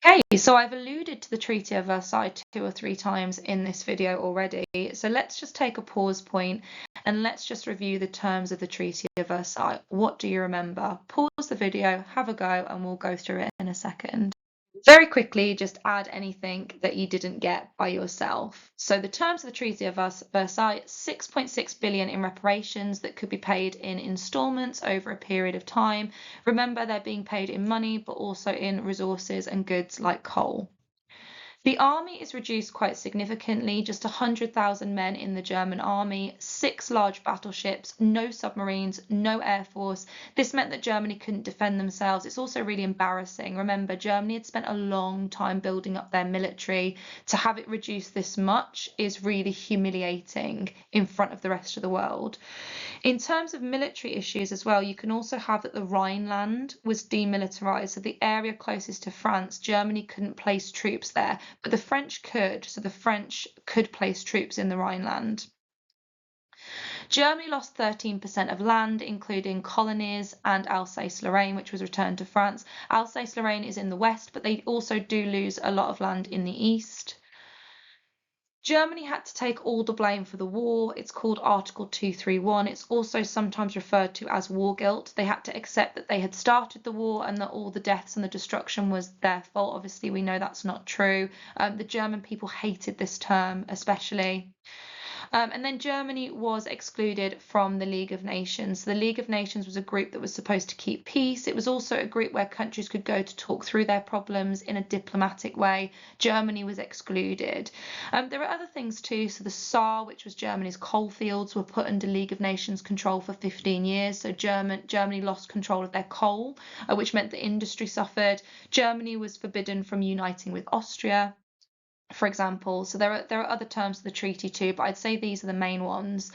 Speaker 1: Okay, so I've alluded to the Treaty of Versailles 2 or 3 times in this video already. So let's just take a pause point and let's just review the terms of the Treaty of Versailles. What do you remember? Pause the video, have a go, and we'll go through it in a second. Very quickly, just add anything that you didn't get by yourself. So the terms of the Treaty of Versailles, 6.6 billion in reparations that could be paid in instalments over a period of time. Remember, they're being paid in money, but also in resources and goods like coal. The army is reduced quite significantly, just 100,000 men in the German army, 6 large battleships, no submarines, no air force. This meant that Germany couldn't defend themselves. It's also really embarrassing. Remember, Germany had spent a long time building up their military. To have it reduced this much is really humiliating in front of the rest of the world. In terms of military issues as well, you can also have that the Rhineland was demilitarized. So the area closest to France, Germany couldn't place troops there, but the French could. So the French could place troops in the Rhineland. Germany lost 13% of land, including colonies and Alsace-Lorraine, which was returned to France. Alsace-Lorraine is in the west, but they also do lose a lot of land in the east. Germany had to take all the blame for the war. It's called Article 231. It's also sometimes referred to as war guilt. They had to accept that they had started the war and that all the deaths and the destruction was their fault. Obviously, we know that's not true. The German people hated this term, especially. And then Germany was excluded from the League of Nations. The League of Nations was a group that was supposed to keep peace. It was also a group where countries could go to talk through their problems in a diplomatic way. Germany was excluded. There are other things too. So the Saar, which was Germany's coal fields, were put under League of Nations control for 15 years. So Germany lost control of their coal, which meant the industry suffered. Germany was forbidden from uniting with Austria, for example. So there are other terms of the treaty too, but I'd say these are the main ones.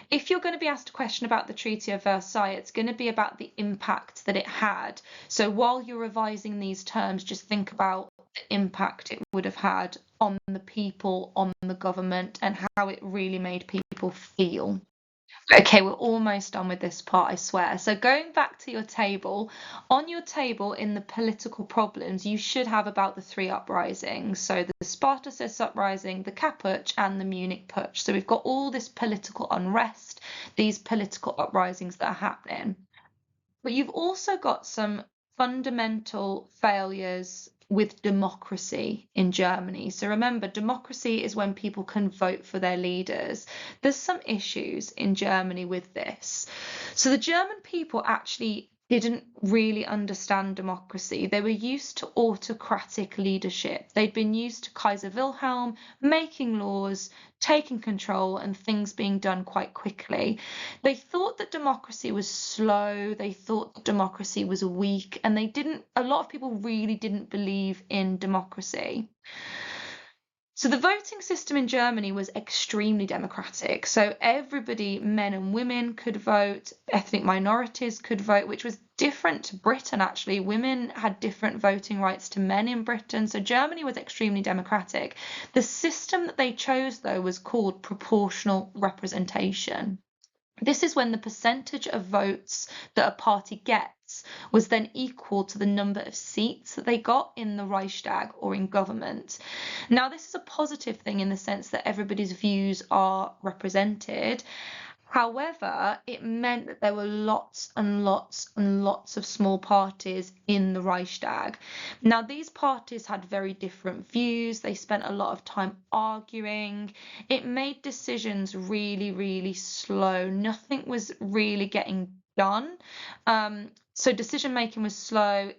Speaker 1: If you're going to be asked a question about the Treaty of Versailles, it's going to be about the impact that it had. So while you're revising these terms, just think about the impact it would have had on the people, on the government, and how it really made people feel. Okay, we're almost done with this part, I swear. So going back to your table, on your table in the political problems, you should have about the 3 uprisings. So the Spartacus uprising, the Kapputsch, and the Munich Putsch. So we've got all this political unrest, these political uprisings that are happening. But you've also got some fundamental failures with democracy in Germany. So remember, democracy is when people can vote for their leaders. There's some issues in Germany with this. So the German people actually didn't really understand democracy. They were used to autocratic leadership. They'd been used to Kaiser Wilhelm making laws, taking control, and things being done quite quickly. They thought that democracy was slow. They thought that democracy was weak, and a lot of people really didn't believe in democracy. So the voting system in Germany was extremely democratic. So everybody, men and women, could vote, ethnic minorities could vote, which was different to Britain, actually. Women had different voting rights to men in Britain. So Germany was extremely democratic. The system that they chose, though, was called proportional representation. This is when the percentage of votes that a party gets was then equal to the number of seats that they got in the Reichstag or in government. Now, this is a positive thing in the sense that everybody's views are represented. However, it meant that there were lots and lots and lots of small parties in the Reichstag. Now, these parties had very different views. They spent a lot of time arguing. It made decisions really, really slow. Nothing was really getting done. So decision making was slow.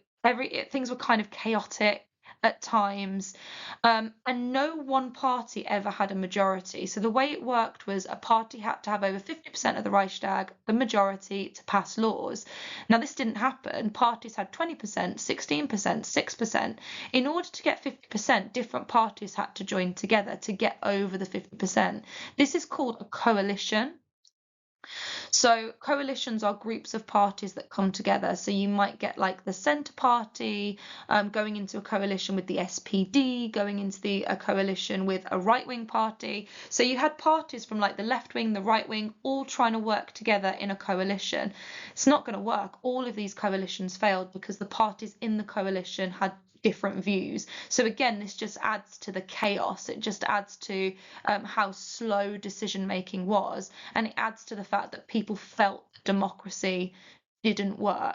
Speaker 1: Things were kind of chaotic at times, and no one party ever had a majority. So the way it worked was a party had to have over 50% of the Reichstag, the majority, to pass laws. Now, this didn't happen. Parties had 20%, 16%, 6%. In order to get 50%, different parties had to join together to get over the 50%. This is called a coalition. So coalitions are groups of parties that come together. So you might get like the Centre Party going into a coalition with the SPD, going into a coalition with a right-wing party. So you had parties from like the left wing, the right wing, all trying to work together in a coalition. It's not going to work. All of these coalitions failed because the parties in the coalition had different views. So again, this just adds to the chaos. It just adds to how slow decision making was, and it adds to the fact that people felt democracy didn't work.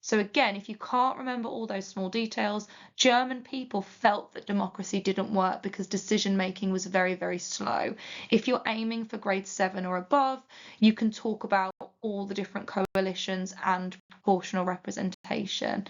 Speaker 1: So again, if you can't remember all those small details, German people felt that democracy didn't work because decision making was very, very slow. If you're aiming for grade 7 or above, you can talk about all the different coalitions and proportional representation.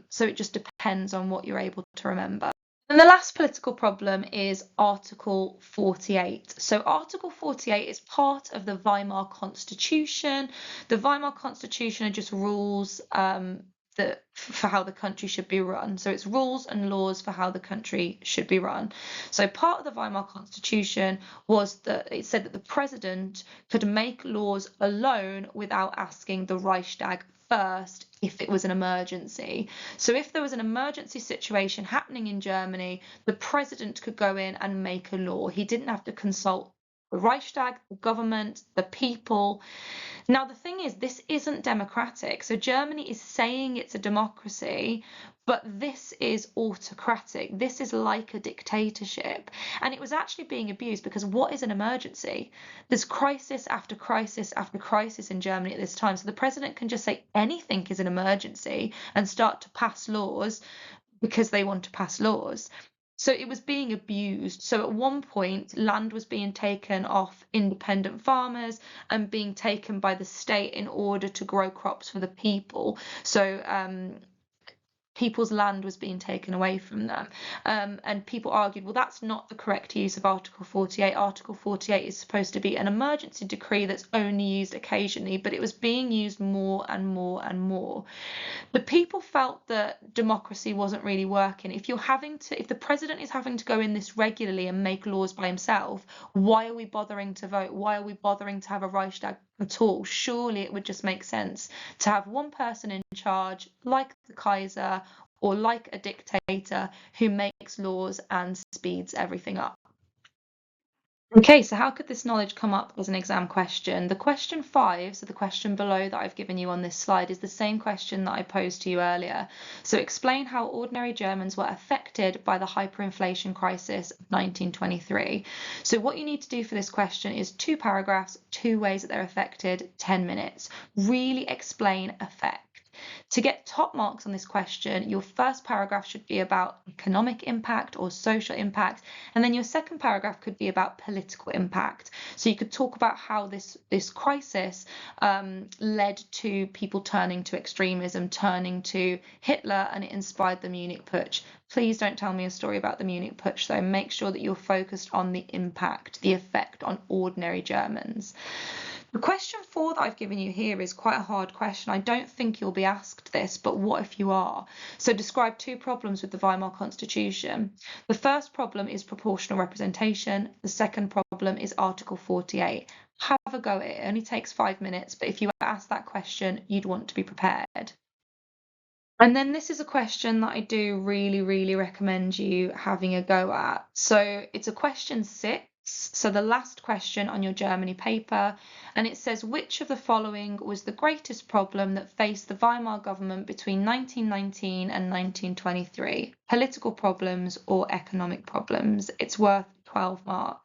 Speaker 1: So it just depends on what you're able to remember. And the last political problem is Article 48. So Article 48 is part of the Weimar Constitution. The Weimar Constitution are just rules for how the country should be run. So it's rules and laws for how the country should be run. So part of the Weimar Constitution was that it said that the president could make laws alone without asking the Reichstag first if it was an emergency. So if there was an emergency situation happening in Germany, the president could go in and make a law. He didn't have to consult the Reichstag, the government, the people. Now, the thing is, this isn't democratic. So Germany is saying it's a democracy, but this is autocratic. This is like a dictatorship. And it was actually being abused because what is an emergency? There's crisis after crisis after crisis in Germany at this time. So the president can just say anything is an emergency and start to pass laws because they want to pass laws. So it was being abused. So at one point, land was being taken off independent farmers and being taken by the state in order to grow crops for the people. So people's land was being taken away from them. And people argued, well, that's not the correct use of Article 48. Article 48 is supposed to be an emergency decree that's only used occasionally, but it was being used more and more and more. The people felt that democracy wasn't really working. If the president is having to go in this regularly and make laws by himself, why are we bothering to vote? Why are we bothering to have a Reichstag at all? Surely it would just make sense to have one person in charge, like the Kaiser or like a dictator, who makes laws and speeds everything up. Okay, so how could this knowledge come up as an exam question? The question 5, so the question below that I've given you on this slide, is the same question that I posed to you earlier. So explain how ordinary Germans were affected by the hyperinflation crisis of 1923. So what you need to do for this question is 2 paragraphs, 2 ways that they're affected, 10 minutes. Really explain effect. To get top marks on this question, your first paragraph should be about economic impact or social impact, and then your second paragraph could be about political impact. So you could talk about how this crisis led to people turning to extremism, turning to Hitler, and it inspired the Munich Putsch. Please don't tell me a story about the Munich Putsch, though. Make sure that you're focused on the impact, the effect on ordinary Germans. The question 4 that I've given you here is quite a hard question. I don't think you'll be asked this, but what if you are? So describe 2 problems with the Weimar Constitution. The first problem is proportional representation. The second problem is Article 48. Have a go at it. It only takes 5 minutes, but if you were asked that question, you'd want to be prepared. And then this is a question that I do really, really recommend you having a go at. So it's a question 6, so the last question on your Germany paper, and it says, which of the following was the greatest problem that faced the Weimar government between 1919 and 1923? Political problems or economic problems? It's worth 12 marks.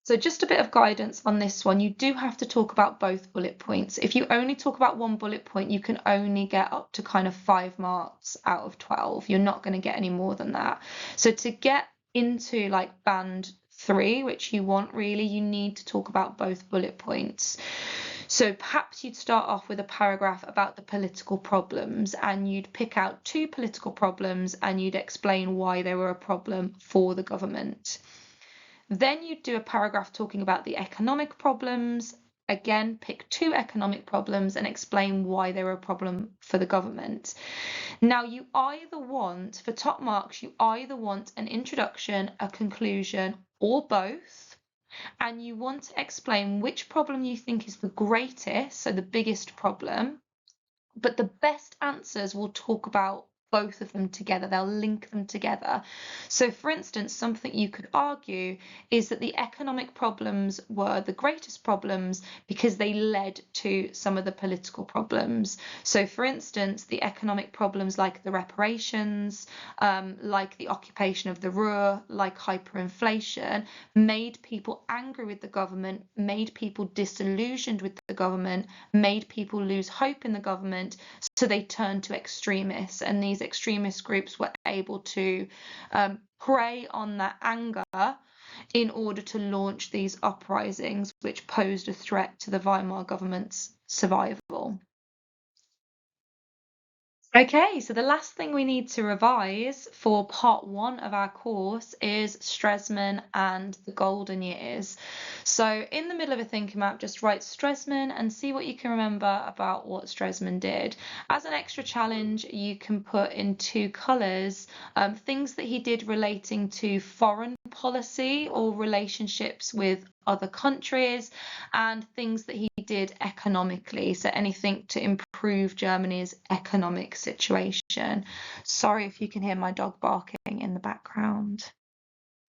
Speaker 1: So just a bit of guidance on this one. You do have to talk about both bullet points. If you only talk about one bullet point, you can only get up to kind of 5 marks out of 12. You're not going to get any more than that. So to get into like band 3, which you want really, you need to talk about both bullet points. So perhaps you'd start off with a paragraph about the political problems, and you'd pick out 2 political problems and you'd explain why they were a problem for the government. Then you'd do a paragraph talking about the economic problems. Again, pick 2 economic problems and explain why they were a problem for the government. Now, you either want, for top marks, you either want an introduction, a conclusion, or both. And you want to explain which problem you think is the greatest, so the biggest problem. But the best answers will talk about both of them together. They'll link them together. So for instance, something you could argue is that the economic problems were the greatest problems because they led to some of the political problems. So for instance, the economic problems like the reparations, like the occupation of the Ruhr, like hyperinflation, made people angry with the government, made people disillusioned with the government, made people lose hope in the government, so they turned to extremists, and these extremist groups were able to prey on that anger in order to launch these uprisings, which posed a threat to the Weimar government's survival. Okay, so the last thing we need to revise for part 1 of our course is Stresemann and the Golden Years. So in the middle of a thinking map, just write Stresemann and see what you can remember about what Stresemann did. As an extra challenge, you can put in 2 colours things that he did relating to foreign policy or relationships with other countries, and things that he did economically, so anything to improve Germany's economic situation. Sorry if you can hear my dog barking in the background.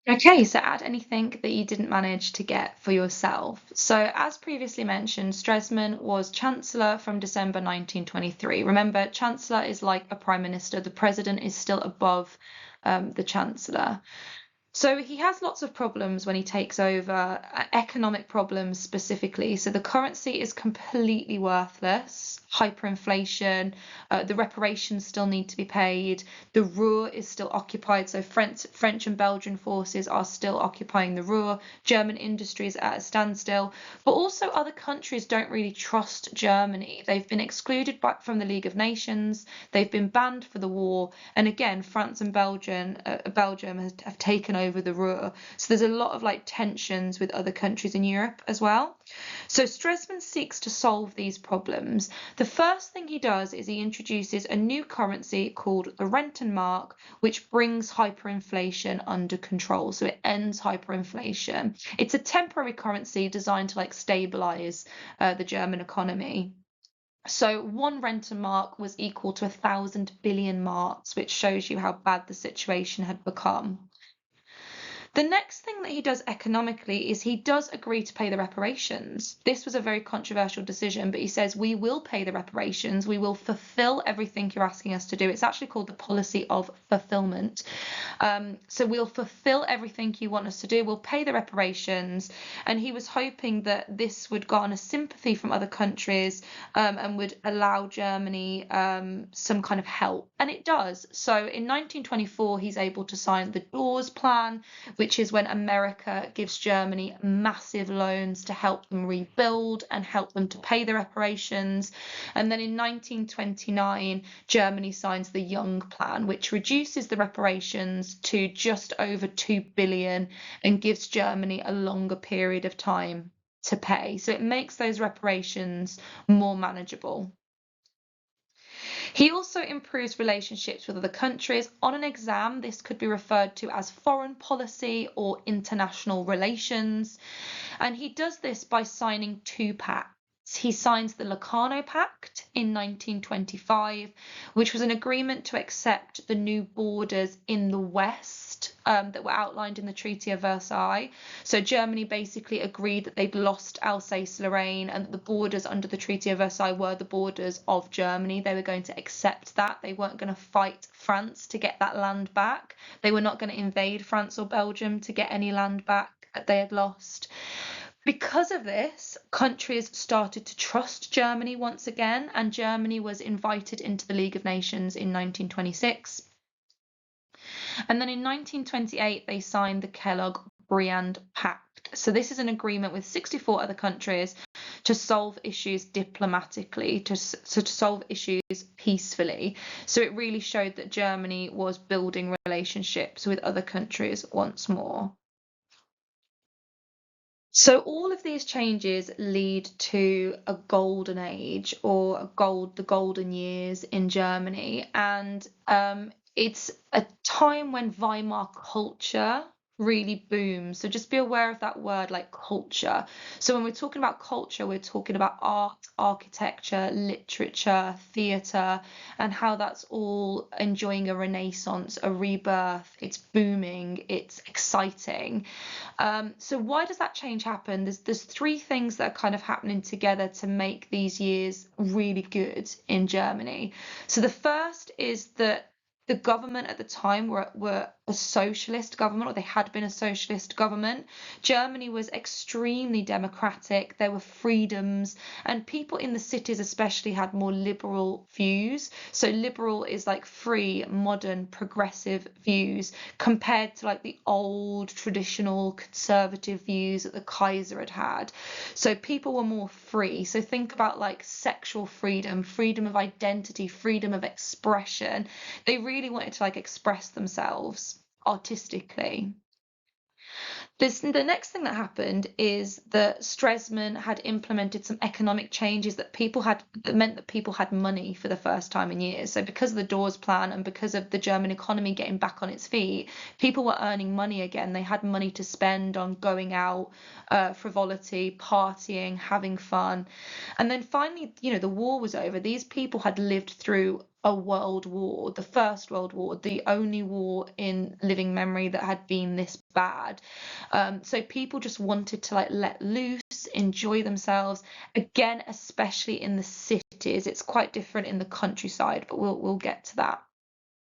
Speaker 1: Okay, so add anything that you didn't manage to get for yourself. So as previously mentioned, Stresemann was Chancellor from December 1923. Remember, Chancellor is like a Prime Minister. The President is still above the Chancellor. So he has lots of problems when he takes over, economic problems specifically. So the currency is completely worthless, hyperinflation, the reparations still need to be paid, the Ruhr is still occupied, so French and Belgian forces are still occupying the Ruhr, German industry is at a standstill, but also other countries don't really trust Germany. They've been excluded from the League of Nations, they've been banned for the war, and again, France and Belgium have taken over the Ruhr. So there's a lot of like tensions with other countries in Europe as well. So Stresemann seeks to solve these problems. The first thing he does is he introduces a new currency called the Rentenmark, which brings hyperinflation under control. So it ends hyperinflation. It's a temporary currency designed to like stabilize the German economy. So 1 Rentenmark was equal to 1,000 billion marks, which shows you how bad the situation had become. The next thing that he does economically is he does agree to pay the reparations. This was a very controversial decision, but he says, we will pay the reparations. We will fulfill everything you're asking us to do. It's actually called the policy of fulfillment. So we'll fulfill everything you want us to do. We'll pay the reparations. And he was hoping that this would garner sympathy from other countries and would allow Germany some kind of help. And it does. So in 1924, he's able to sign the Dawes Plan, which is when America gives Germany massive loans to help them rebuild and help them to pay the reparations. And then in 1929, Germany signs the Young Plan, which reduces the reparations to just over 2 billion and gives Germany a longer period of time to pay. So it makes those reparations more manageable. He also improves relationships with other countries. On an exam, this could be referred to as foreign policy or international relations. And he does this by signing two pacts. He signs the Locarno Pact in 1925, which was an agreement to accept the new borders in the West that were outlined in the Treaty of Versailles. So Germany basically agreed that they'd lost Alsace-Lorraine and that the borders under the Treaty of Versailles were the borders of Germany. They were going to accept that. They weren't going to fight France to get that land back. They were not going to invade France or Belgium to get any land back that they had lost. Because of this, countries started to trust Germany once again, and Germany was invited into the League of Nations in 1926. And then in 1928, they signed the Kellogg-Briand Pact. So this is an agreement with 64 other countries to solve issues diplomatically, to solve issues peacefully. So it really showed that Germany was building relationships with other countries once more. So all of these changes lead to a golden age, or the golden years in Germany, and it's a time when Weimar culture really booms. So just be aware of that word, like culture. So when we're talking about culture, we're talking about art, architecture, literature, theatre, and how that's all enjoying a renaissance, a rebirth. It's booming, it's exciting. So why does that change happen? There's three things that are kind of happening together to make these years really good in Germany. So the first is that the government at the time were a socialist government, or they had been a socialist government. Germany was extremely democratic. There were freedoms, and people in the cities especially had more liberal views. So liberal is like free, modern, progressive views compared to like the old, traditional, conservative views that the Kaiser had had. So people were more free. So think about like sexual freedom, freedom of identity, freedom of expression. They really wanted to like express themselves artistically. The next thing that happened is that Stresemann had implemented some economic changes that meant that people had money for the first time in years. So because of the Dawes Plan and because of the German economy getting back on its feet, people were earning money again. They had money to spend on going out, frivolity, partying, having fun. And then finally, the war was over. These people had lived through a world war, the First World War, the only war in living memory that had been this bad. So people just wanted to like let loose, enjoy themselves. Again, especially in the cities. It's quite different in the countryside, but we'll get to that.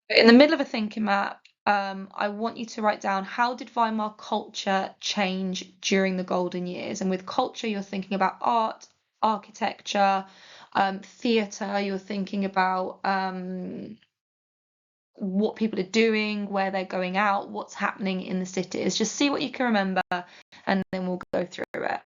Speaker 1: In the middle of a thinking map, I want you to write down, how did Weimar culture change during the golden years? And with culture, you're thinking about art, architecture, theatre, you're thinking about what people are doing, where they're going out, what's happening in the cities. Just see what you can remember, and then we'll go through it.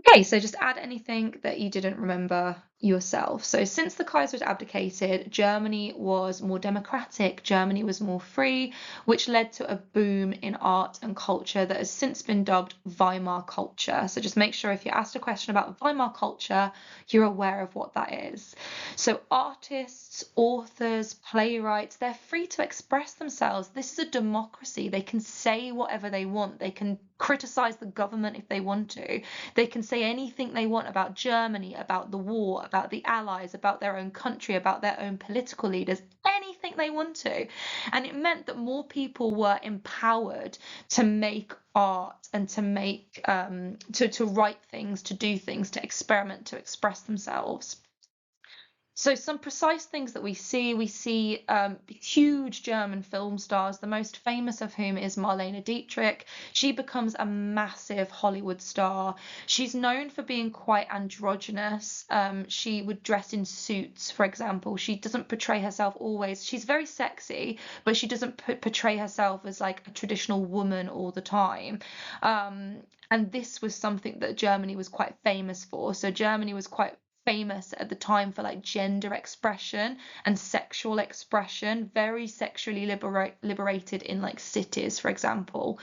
Speaker 1: Okay, so just add anything that you didn't remember yourself. So since the Kaiser had abdicated, Germany was more democratic, Germany was more free, which led to a boom in art and culture that has since been dubbed Weimar culture. So just make sure if you're asked a question about Weimar culture, you're aware of what that is. So artists, authors, playwrights, they're free to express themselves. This is a democracy. They can say whatever they want. They can criticize the government if they want to. They can say anything they want about Germany, about the war, about the Allies, about their own country, about their own political leaders, anything they want to. And it meant that more people were empowered to make art and to make to write things, to do things, to experiment, to express themselves. So some precise things that we see huge German film stars, the most famous of whom is Marlene Dietrich. She becomes a massive Hollywood star. She's known for being quite androgynous. She would dress in suits, for example. She doesn't portray herself always. She's very sexy, but she doesn't portray herself as like a traditional woman all the time. And this was something that Germany was quite famous for. So Germany was quite famous at the time for like gender expression and sexual expression, very sexually liberated in like cities, for example.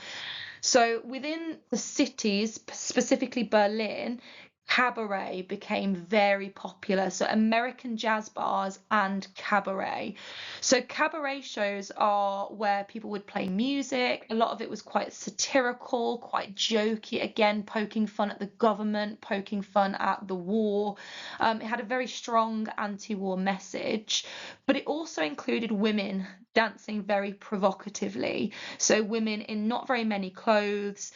Speaker 1: So within the cities, specifically Berlin, cabaret became very popular. So American jazz bars and cabaret. So cabaret shows are where people would play music. A lot of it was quite satirical, quite jokey, again, poking fun at the government, poking fun at the war. It had a very strong anti-war message, but it also included women dancing very provocatively. So women in not very many clothes,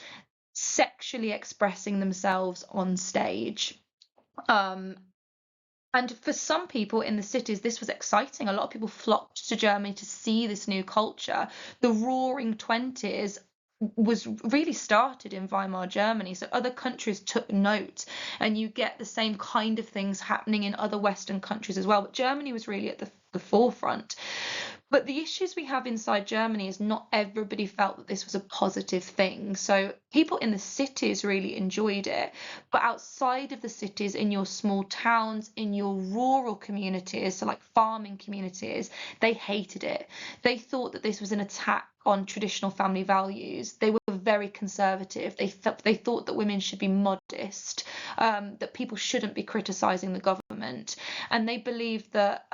Speaker 1: sexually expressing themselves on stage. And for some people in the cities, this was exciting. A lot of people flocked to Germany to see this new culture. The Roaring Twenties was really started in Weimar Germany, so other countries took note, and you get the same kind of things happening in other Western countries as well. But Germany was really at the forefront. But the issues we have inside Germany is not everybody felt that this was a positive thing. So people in the cities really enjoyed it, but outside of the cities, in your small towns, in your rural communities, so like farming communities, they hated it. They thought that this was an attack on traditional family values. They were very conservative. They thought that women should be modest, that people shouldn't be criticizing the government, and they believed that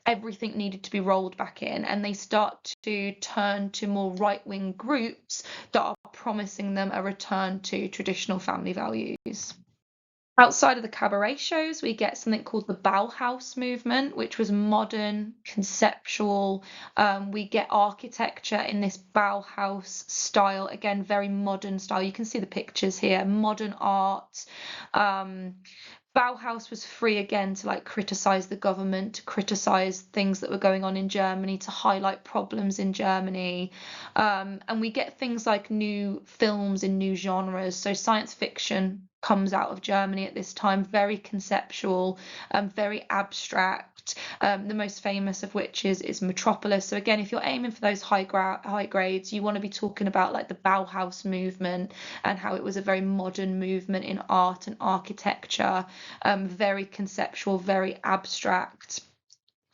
Speaker 1: everything needed to be rolled back in, and they start to turn to more right-wing groups that are promising them a return to traditional family values. Outside of the cabaret shows, we get something called the Bauhaus movement, which was modern, conceptual. We get architecture in this Bauhaus style, again, very modern style. You can see the pictures here, modern art. Bauhaus was free again to like criticize the government, to criticize things that were going on in Germany, to highlight problems in Germany. And we get things like new films in new genres. So science fiction comes out of Germany at this time, very conceptual, very abstract. The most famous of which is Metropolis. So again, if you're aiming for those high grades, you want to be talking about like the Bauhaus movement and how it was a very modern movement in art and architecture, very conceptual, very abstract.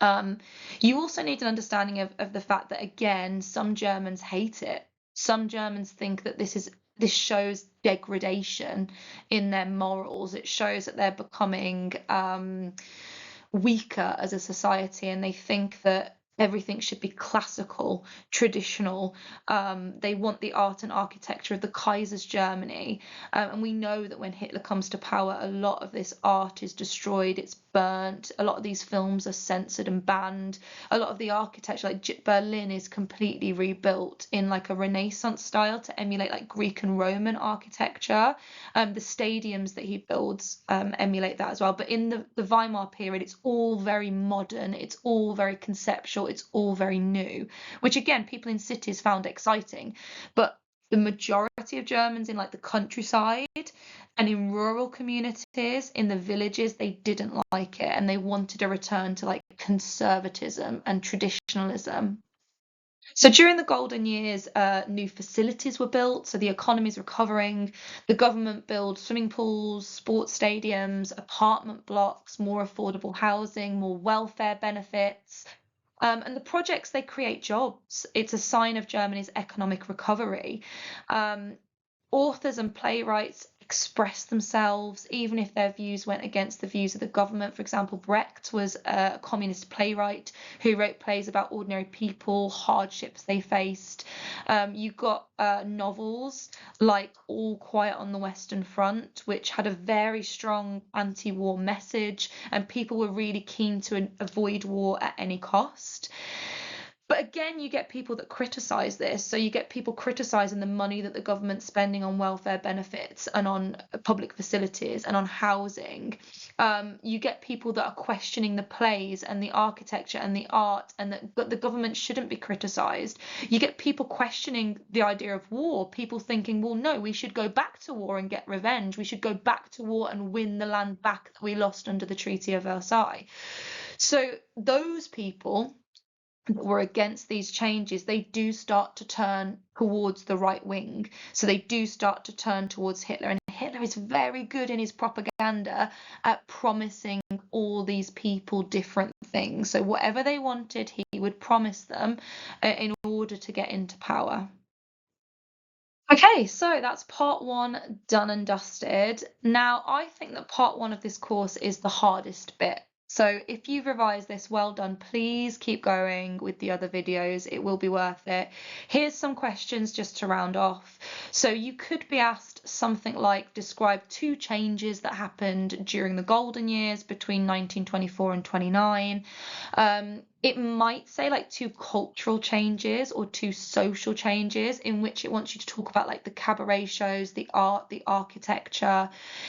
Speaker 1: You also need an understanding of the fact that, again, some Germans hate it. Some Germans think that this shows degradation in their morals. It shows that they're becoming weaker as a society, and they think that everything should be classical, traditional. They want the art and architecture of the Kaiser's Germany. And we know that when Hitler comes to power, a lot of this art is destroyed, it's burnt. A lot of these films are censored and banned. A lot of the architecture, like Berlin, is completely rebuilt in like a Renaissance style to emulate like Greek and Roman architecture. The stadiums that he builds emulate that as well. But in the Weimar period, it's all very modern, it's all very conceptual, it's all very new, which again, people in cities found exciting. But the majority of Germans in like the countryside and in rural communities, in the villages, they didn't like it, and they wanted a return to like conservatism and traditionalism. So during the golden years, new facilities were built, so the economy's recovering. The government built swimming pools, sports stadiums, apartment blocks, more affordable housing, more welfare benefits. And the projects, they create jobs. It's a sign of Germany's economic recovery. Authors and playwrights express themselves, even if their views went against the views of the government. For example, Brecht was a communist playwright who wrote plays about ordinary people, hardships they faced. You got novels like All Quiet on the Western Front, which had a very strong anti-war message, and people were really keen to avoid war at any cost. But again, you get people that criticize this. So you get people criticizing the money that the government's spending on welfare benefits and on public facilities and on housing. You get people that are questioning the plays and the architecture and the art, and that the government shouldn't be criticized. You get people questioning the idea of war, people thinking, well, no, we should go back to war and get revenge. We should go back to war and win the land back that we lost under the Treaty of Versailles. So those people that were against these changes, they do start to turn towards the right wing. So they do start to turn towards Hitler, and Hitler Hitler is very good in his propaganda at promising all these people different things. So whatever they wanted, he would promise them in order to get into power. Okay, so that's part one done and dusted. Now, I think that part one of this course is the hardest bit. So if you've revised this, well done. Please keep going with the other videos. It will be worth it. Here's some questions just to round off. So you could be asked something like, describe two changes that happened during the golden years between 1924 and 29. It might say like two cultural changes or two social changes, in which it wants you to talk about like the cabaret shows, the art, the architecture.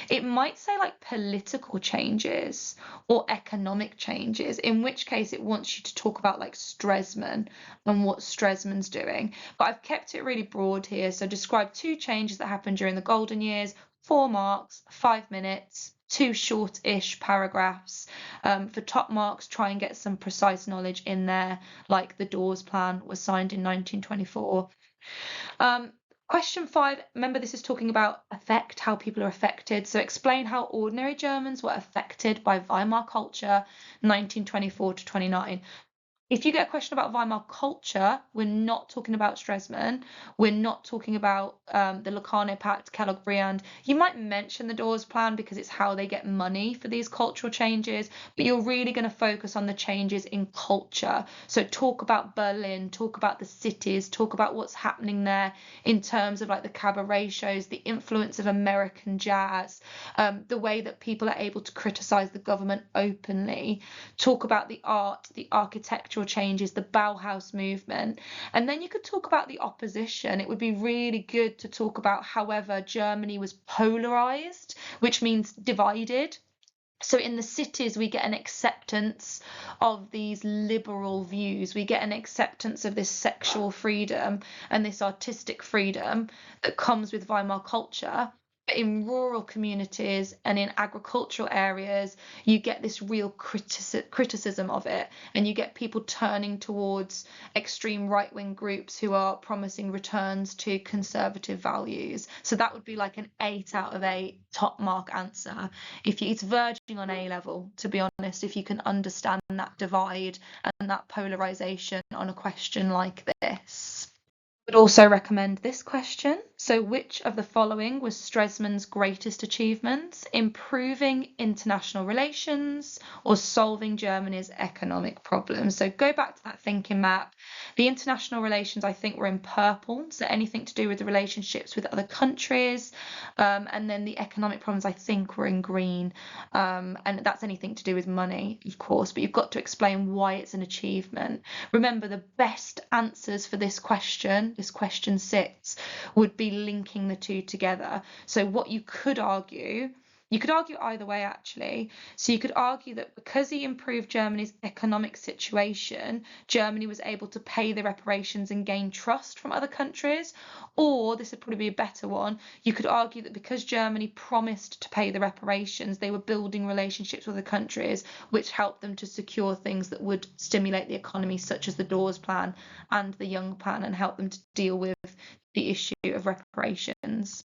Speaker 1: It might say like political changes or economic changes, in which case it wants you to talk about like Stresemann and what Stresemann's doing. But I've kept it really broad here. So describe two changes that happened during the golden years, 4 marks, 5 minutes. 2 short-ish paragraphs. For top marks, try and get some precise knowledge in there, like the Dawes Plan was signed in 1924. Question 5, remember this is talking about affect, how people are affected. So explain how ordinary Germans were affected by Weimar culture, 1924 to 29. If you get a question about Weimar culture, we're not talking about Stresemann. We're not talking about the Locarno Pact, Kellogg-Briand. You might mention the Dawes Plan because it's how they get money for these cultural changes, but you're really going to focus on the changes in culture. So talk about Berlin, talk about the cities, talk about what's happening there in terms of like the cabaret shows, the influence of American jazz, the way that people are able to criticize the government openly. Talk about the art, the architectural changes, the Bauhaus movement. And then you could talk about the opposition. It would be really good to talk about, however, Germany was polarized, which means divided. So in the cities, we get an acceptance of these liberal views. We get an acceptance of this sexual freedom and this artistic freedom that comes with Weimar culture. But in rural communities and in agricultural areas, you get this real criticism of it, and you get people turning towards extreme right-wing groups who are promising returns to conservative values. So that would be like an 8 out of 8 top mark answer. It's verging on A level, to be honest, if you can understand that divide and that polarization on a question like this. Would also recommend this question. So which of the following was Stresemann's greatest achievements? Improving international relations or solving Germany's economic problems? So go back to that thinking map. The international relations, I think, were in purple, so anything to do with the relationships with other countries. And then the economic problems, I think, were in green. And that's anything to do with money, of course, but you've got to explain why it's an achievement. Remember, the best answers for this question 6, would be linking the two together. So what you could argue either way, actually. So you could argue that because he improved Germany's economic situation, Germany was able to pay the reparations and gain trust from other countries. Or, this would probably be a better one, you could argue that because Germany promised to pay the reparations, they were building relationships with other countries, which helped them to secure things that would stimulate the economy, such as the Dawes Plan and the Young Plan, and help them to deal with the issue of reparations.